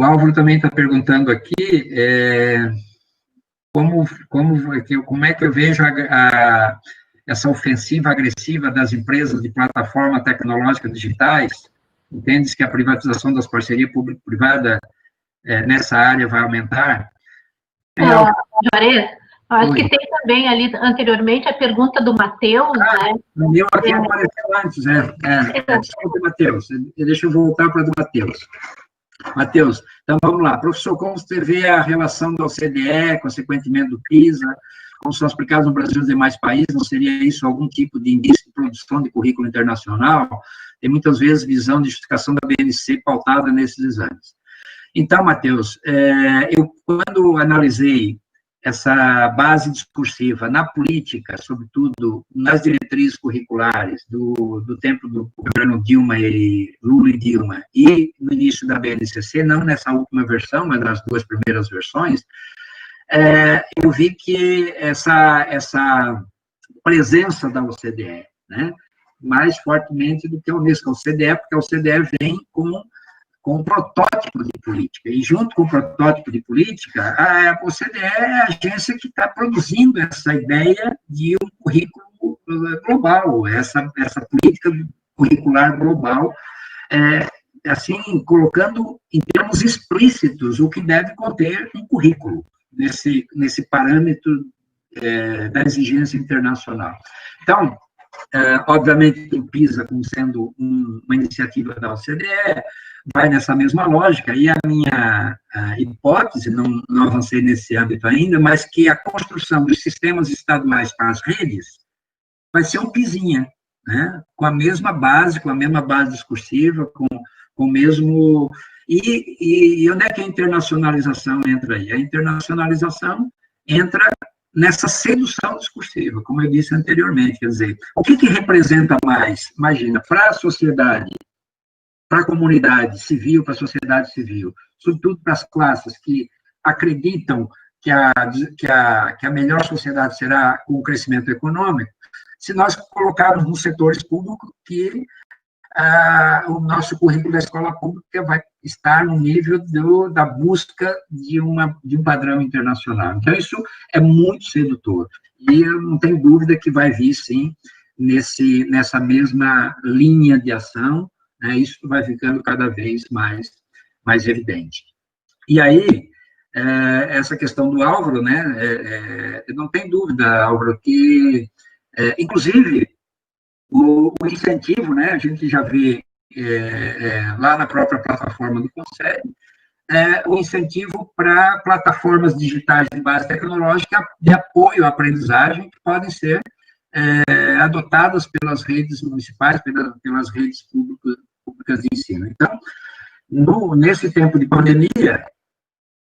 O Álvaro também está perguntando aqui como é que eu vejo essa ofensiva agressiva das empresas de plataforma tecnológica digitais. Entende-se que a privatização das parcerias público-privada nessa área vai aumentar? Juarez, acho que tem também ali, anteriormente, a pergunta do Matheus, né? O meu aqui apareceu antes, Desculpa, Matheus, deixa eu voltar para a do Matheus. Matheus, então vamos lá. Professor, como você vê a relação da OCDE, consequentemente do PISA, como são aplicados no Brasil e nos demais países? Não seria isso algum tipo de indício de produção de currículo internacional? Tem muitas vezes visão de justificação da BNC pautada nesses exames. Então, Matheus, eu, quando analisei essa base discursiva na política, sobretudo nas diretrizes curriculares do tempo do governo Lula e Dilma, e no início da BNCC, não nessa última versão, mas nas duas primeiras versões, eu vi que essa presença da OCDE, né, mais fortemente do que a Unesco, a OCDE, porque a OCDE vem com um protótipo de política, e junto com o protótipo de política, a OCDE é a agência que está produzindo essa ideia de um currículo global, essa política curricular global, assim, colocando em termos explícitos o que deve conter um currículo, nesse parâmetro da exigência internacional. Então, obviamente, o PISA, como sendo uma iniciativa da OCDE, vai nessa mesma lógica, e a minha hipótese, não avancei nesse âmbito ainda, mas que a construção dos sistemas estaduais para as redes vai ser um pizinha, né? Com a mesma base discursiva, com o mesmo... E onde é que a internacionalização entra aí? A internacionalização entra nessa sedução discursiva, como eu disse anteriormente, quer dizer, o que representa mais? Imagina, para a sociedade, para a comunidade civil, para a sociedade civil, sobretudo para as classes que acreditam que a melhor sociedade será com o crescimento econômico, se nós colocarmos nos setores públicos que o nosso currículo da escola pública vai estar no nível da busca de um padrão internacional. Então, isso é muito sedutor. E eu não tenho dúvida que vai vir, sim, nessa mesma linha de ação, né, isso vai ficando cada vez mais evidente. E aí, essa questão do Álvaro, né, não tem dúvida, Álvaro, que, inclusive, o incentivo, né, a gente já vê lá na própria plataforma do Conselho, o incentivo para plataformas digitais de base tecnológica de apoio à aprendizagem, que podem ser adotadas pelas redes municipais, pelas redes públicas de ensino. Então, nesse tempo de pandemia,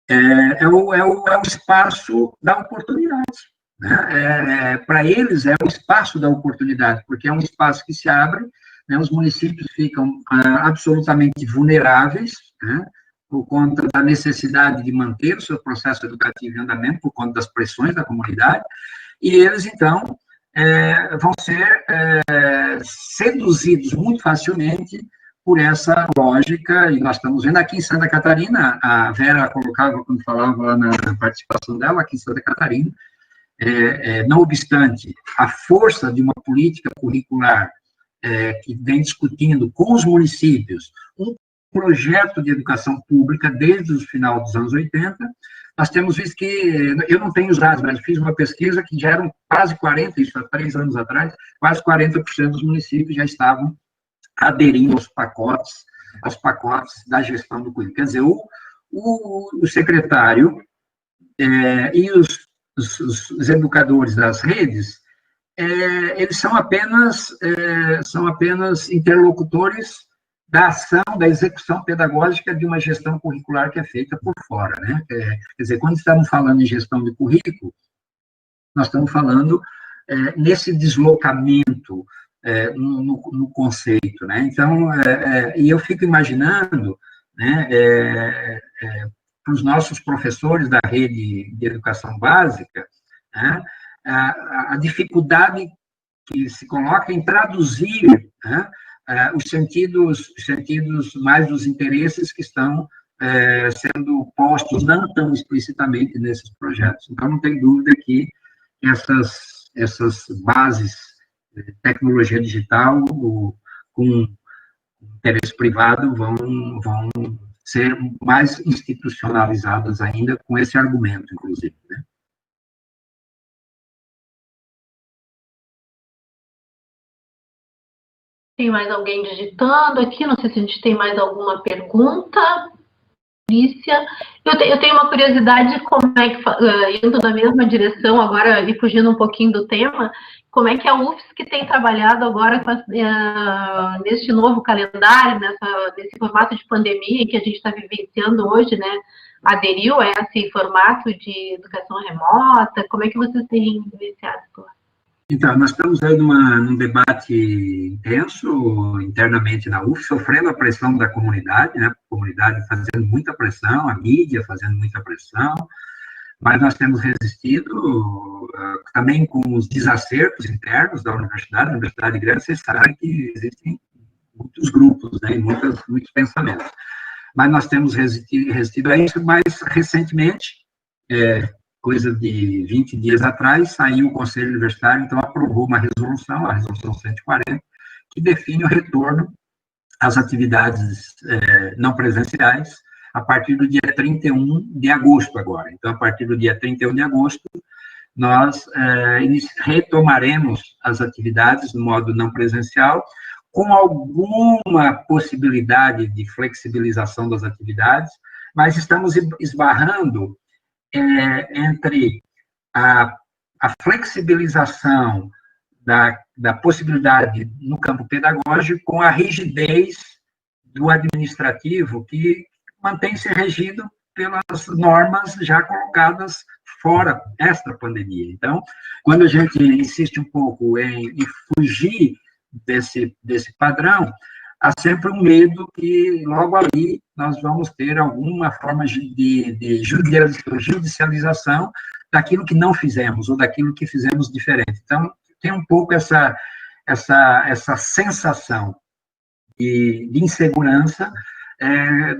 é o espaço da oportunidade. Né? Para eles, é o espaço da oportunidade, porque é um espaço que se abre, né? Os municípios ficam absolutamente vulneráveis, né? Por conta da necessidade de manter o seu processo educativo em andamento, por conta das pressões da comunidade, e eles, então, vão ser seduzidos muito facilmente por essa lógica, e nós estamos vendo aqui em Santa Catarina, a Vera colocava, quando falava lá na participação dela, aqui em Santa Catarina, não obstante a força de uma política curricular que vem discutindo com os municípios um projeto de educação pública desde o final dos anos 80, nós temos visto que, eu não tenho os dados, mas fiz uma pesquisa que já eram quase 40%, isso há 3 anos atrás, quase 40% dos municípios já estavam aderindo aos pacotes da gestão do currículo. Quer dizer, o secretário e os educadores das redes, eles são apenas interlocutores da ação, da execução pedagógica de uma gestão curricular que é feita por fora, né? Quer dizer, quando estamos falando em gestão de currículo, nós estamos falando nesse deslocamento no conceito, né? Então, e eu fico imaginando, né, para os nossos professores da rede de educação básica, né, a dificuldade que se coloca em traduzir, né, os sentidos mais dos interesses que estão sendo postos, não tão explicitamente nesses projetos. Então, não tem dúvida que essas bases de tecnologia digital com interesse privado vão ser mais institucionalizadas ainda com esse argumento, inclusive, né? Tem mais alguém digitando aqui? Não sei se a gente tem mais alguma pergunta. Lícia, eu tenho uma curiosidade, como é que, indo na mesma direção agora e fugindo um pouquinho do tema, como é que a UFSC tem trabalhado agora neste novo calendário, nesse formato de pandemia que a gente está vivenciando hoje, né? Aderiu a esse formato de educação remota? Como é que vocês têm vivenciado? Então, nós estamos aí num debate intenso internamente na UF, sofrendo a pressão da comunidade, né? A comunidade fazendo muita pressão, a mídia fazendo muita pressão, mas nós temos resistido também com os desacertos internos da universidade. A universidade grande, vocês sabem que existem muitos grupos, né, e muitos pensamentos. Mas nós temos resistido a isso, mas recentemente, coisa de 20 dias atrás, saiu o Conselho Universitário, então aprovou uma resolução, a resolução 140, que define o retorno às atividades não presenciais a partir do dia 31 de agosto agora. Então, a partir do dia 31 de agosto, nós retomaremos as atividades no modo não presencial, com alguma possibilidade de flexibilização das atividades, mas estamos esbarrando entre a flexibilização da possibilidade no campo pedagógico com a rigidez do administrativo, que mantém-se regido pelas normas já colocadas fora esta pandemia. Então, quando a gente insiste um pouco em fugir desse padrão, há sempre um medo que logo ali nós vamos ter alguma forma de judicialização daquilo que não fizemos, ou daquilo que fizemos diferente. Então, tem um pouco essa sensação de insegurança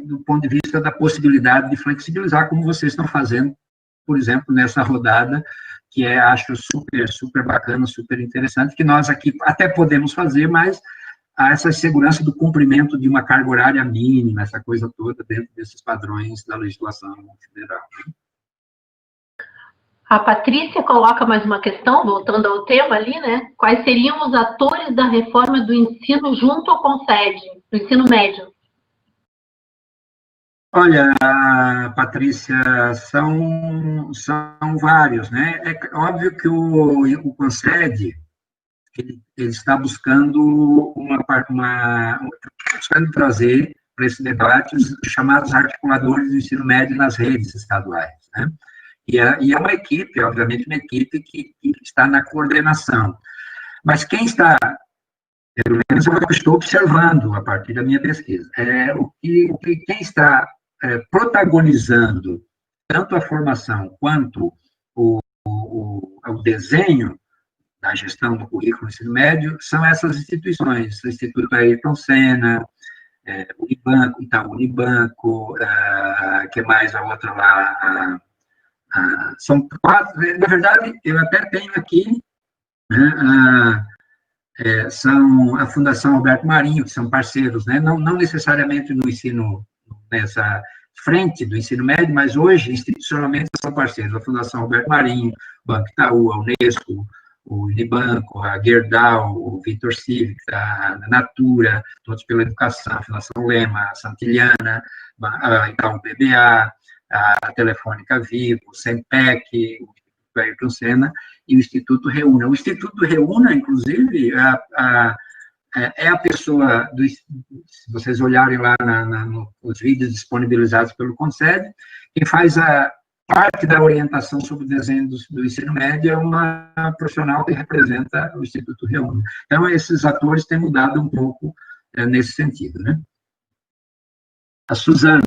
do ponto de vista da possibilidade de flexibilizar, como vocês estão fazendo, por exemplo, nessa rodada, que acho super bacana, super interessante, que nós aqui até podemos fazer, mas há essa segurança do cumprimento de uma carga horária mínima, essa coisa toda dentro desses padrões da legislação federal. A Patrícia coloca mais uma questão, voltando ao tema ali, né? Quais seriam os atores da reforma do ensino junto ao CONSED, do ensino médio? Olha, Patrícia, são vários, né? É óbvio que o CONSED, ele está buscando buscando trazer para esse debate os chamados articuladores do ensino médio nas redes estaduais, né? E é uma equipe, obviamente, uma equipe que está na coordenação. Mas quem está, pelo menos eu estou observando a partir da minha pesquisa, quem está protagonizando tanto a formação quanto o desenho da gestão do currículo do ensino médio são essas instituições, o Instituto Ayrton Senna, Unibanco, Itaú Unibanco, que mais a outra lá, são 4, na verdade, eu até tenho aqui, né, são a Fundação Alberto Marinho, que são parceiros, né, não necessariamente no ensino, nessa frente do ensino médio, mas hoje, institucionalmente, são parceiros, a Fundação Alberto Marinho, o Banco Itaú, a Unesco, o Unibanco, a Gerdau, o Vitor Civic, a Natura, Todos pela Educação, a Fundação Lema, a Santiliana, a Itaú BBA, a Telefônica Vivo, o SEMPEC, o Ayrton Senna e o Instituto Reúna. O Instituto Reúna, inclusive, é a pessoa, se vocês olharem lá nos vídeos disponibilizados pelo CONSED, quem faz a parte da orientação sobre o desenho do ensino médio é uma profissional que representa o Instituto Reúna. Então, esses atores têm mudado um pouco nesse sentido, né? A Suzana.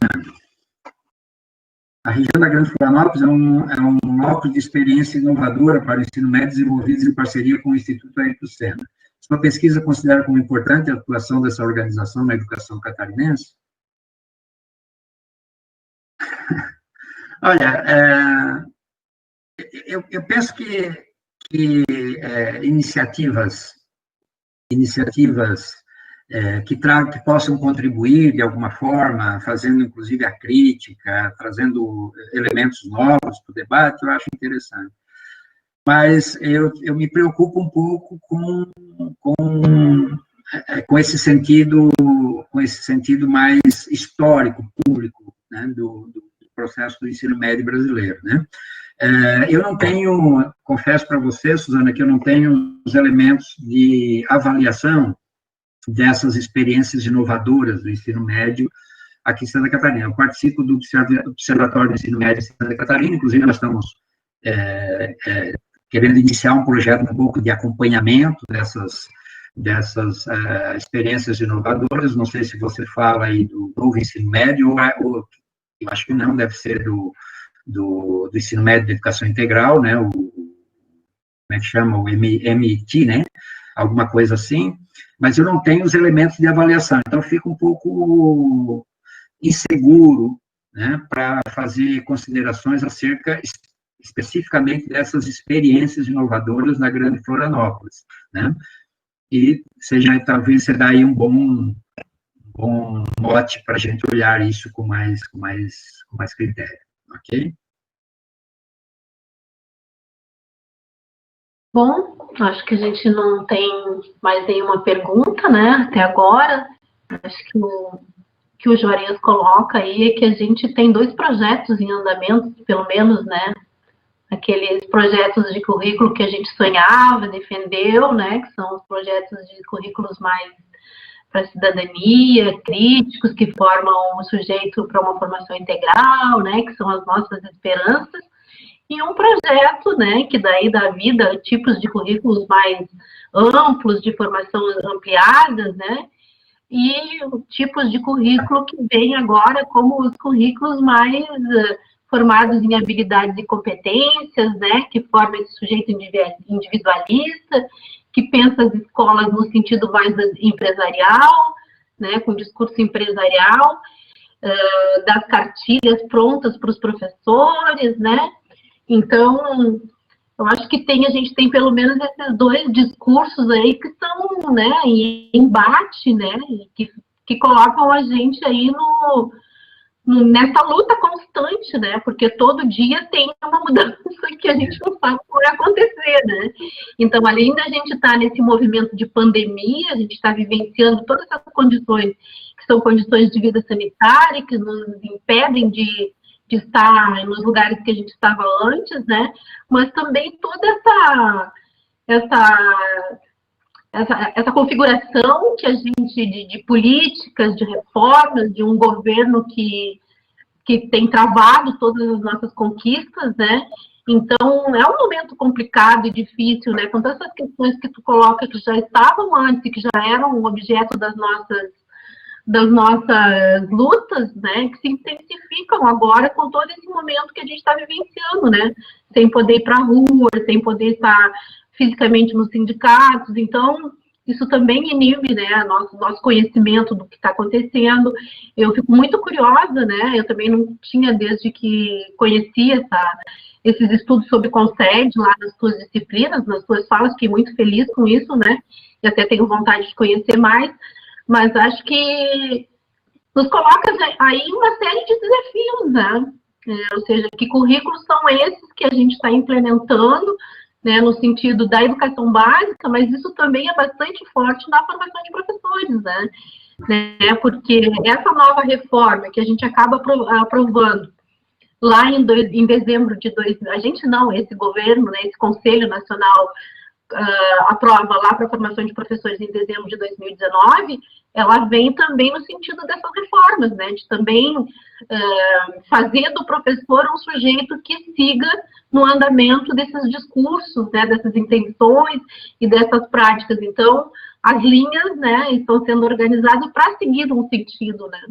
A região da Grande Florianópolis é um locus de experiência inovadora para o ensino médio desenvolvido em parceria com o Instituto Ayrton Senna. Sua pesquisa considera como importante a atuação dessa organização na educação catarinense? Olha, eu penso que iniciativas que possam contribuir de alguma forma, fazendo inclusive a crítica, trazendo elementos novos para o debate, eu acho interessante. Mas eu me preocupo um pouco com esse sentido mais histórico, público, né, do processo do ensino médio brasileiro, né? Eu não tenho, confesso para você, Suzana, que eu não tenho os elementos de avaliação dessas experiências inovadoras do ensino médio aqui em Santa Catarina. Eu participo do Observatório do Ensino Médio em Santa Catarina, inclusive nós estamos querendo iniciar um projeto um pouco de acompanhamento dessas experiências inovadoras. Não sei se você fala aí do novo ensino médio, ou eu acho que não, deve ser do do ensino médio de educação integral, né, como é que chama, o MIT, né, alguma coisa assim, mas eu não tenho os elementos de avaliação, então eu fico um pouco inseguro, né, para fazer considerações acerca especificamente dessas experiências inovadoras na Grande Florianópolis, né, e talvez será aí um bom mote para a gente olhar isso com mais critério, ok? Bom, acho que a gente não tem mais nenhuma pergunta, né, até agora. Acho que o Juarez coloca aí é que a gente tem 2 projetos em andamento, pelo menos, né, aqueles projetos de currículo que a gente sonhava, defendeu, né, que são os projetos de currículos mais para a cidadania, críticos, que formam o sujeito para uma formação integral, né, que são as nossas esperanças, e um projeto, né, que daí dá vida a tipos de currículos mais amplos, de formação ampliadas, né, e tipos de currículo que vêm agora como os currículos mais formados em habilidades e competências, né, que formam esse sujeito individualista, que pensa as escolas no sentido mais empresarial, né, com discurso empresarial, das cartilhas prontas para os professores, né. Então, eu acho que a gente tem pelo menos esses 2 discursos aí que estão, né, em embate, né, que colocam a gente aí nessa luta constante, né, porque todo dia tem uma mudança que a gente não sabe o que vai acontecer, né. Então, além da gente estar nesse movimento de pandemia, a gente está vivenciando todas essas condições, que são condições de vida sanitária, que nos impedem de estar nos lugares que a gente estava antes, né, mas também toda essa configuração que a gente, de políticas, de reformas, de um governo que tem travado todas as nossas conquistas, né? Então, é um momento complicado e difícil, né? Com todas essas questões que tu coloca que já estavam antes e que já eram objeto das nossas lutas, né, que se intensificam agora com todo esse momento que a gente está vivenciando, né, sem poder ir para a rua, sem poder estar fisicamente nos sindicatos. Então, isso também inibe, né, nosso conhecimento do que está acontecendo. Eu fico muito curiosa, né, eu também não tinha, desde que conheci esses estudos sobre Concede lá nas suas disciplinas, nas suas falas, fiquei muito feliz com isso, né, e até tenho vontade de conhecer mais, mas acho que nos coloca aí uma série de desafios, né? Ou seja, que currículos são esses que a gente está implementando, né, no sentido da educação básica, mas isso também é bastante forte na formação de professores, né? Porque essa nova reforma que a gente acaba aprovando lá em dezembro de a gente não, esse governo, né, esse Conselho Nacional aprova lá para a formação de professores em dezembro de 2019, ela vem também no sentido dessas reformas, né, de também fazer do professor um sujeito que siga no andamento desses discursos, né, dessas intenções e dessas práticas. Então, as linhas, né, estão sendo organizadas para seguir um sentido, né,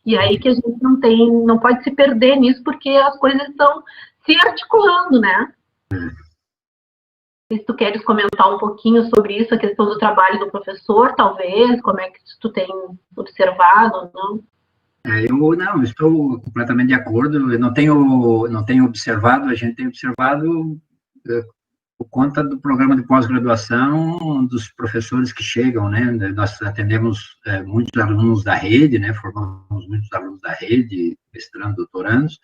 e aí que a gente não pode se perder nisso, porque as coisas estão se articulando, né. Se tu queres comentar um pouquinho sobre isso, a questão do trabalho do professor, talvez, como é que tu tem observado ou não? Eu estou completamente de acordo, eu não tenho observado, a gente tem observado por conta do programa de pós-graduação, dos professores que chegam, né, nós atendemos muitos alunos da rede, né, formamos muitos alunos da rede, mestrando, doutorandos,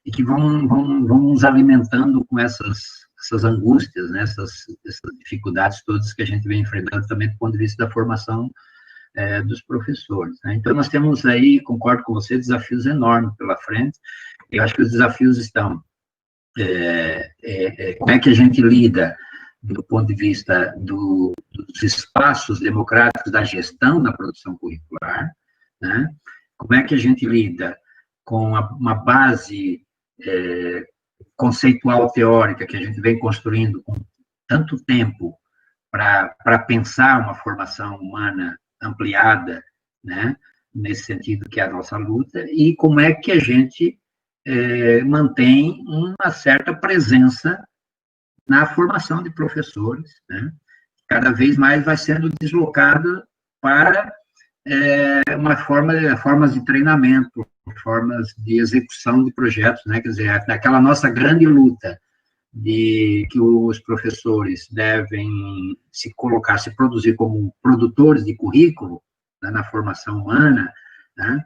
e que vão nos alimentando com essas angústias, né, essas dificuldades todas que a gente vem enfrentando também do ponto de vista da formação dos professores, né? Então, nós temos aí, concordo com você, desafios enormes pela frente. Eu acho que os desafios estão como é que a gente lida do ponto de vista dos espaços democráticos da gestão da produção curricular, né? Como é que a gente lida com uma base conceitual teórica que a gente vem construindo com tanto tempo para pensar uma formação humana ampliada, né, nesse sentido que é a nossa luta, e como é que a gente mantém uma certa presença na formação de professores, né? Cada vez mais vai sendo deslocada para formas de treinamento, formas de execução de projetos, né? Quer dizer, aquela nossa grande luta de que os professores devem se colocar, se produzir como produtores de currículo, né, na formação humana, né?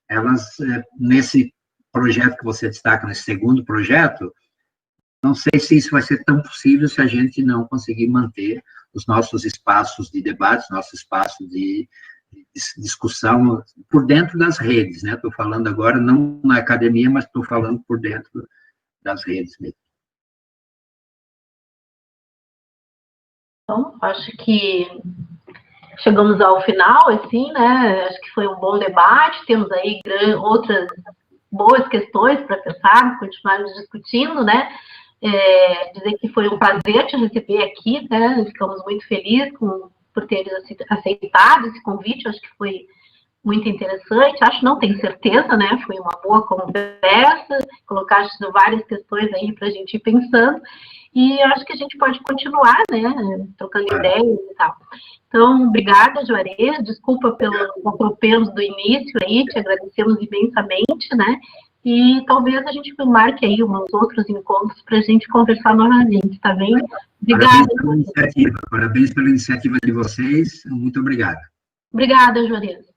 Elas, nesse projeto que você destaca, nesse segundo projeto, não sei se isso vai ser tão possível se a gente não conseguir manter os nossos espaços de debate, nossos espaços de discussão por dentro das redes, né? Estou falando agora não na academia, mas estou falando por dentro das redes mesmo. Então, acho que chegamos ao final, assim, né? Acho que foi um bom debate, temos aí outras boas questões para pensar, continuarmos discutindo, né? Dizer que foi um prazer te receber aqui, né? Ficamos muito felizes por ter aceitado esse convite, acho que foi muito interessante, acho, não tenho certeza, né? Foi uma boa conversa, colocaste várias questões aí para a gente ir pensando, e acho que a gente pode continuar, né? Trocando ideias e tal. Então, obrigada, Juarez, desculpa pelos atropelos do início aí, te agradecemos imensamente, né? E talvez a gente marque aí uns outros encontros para a gente conversar novamente, tá bem? Obrigada. Parabéns pela iniciativa de vocês, muito obrigado. Obrigada, Juarez.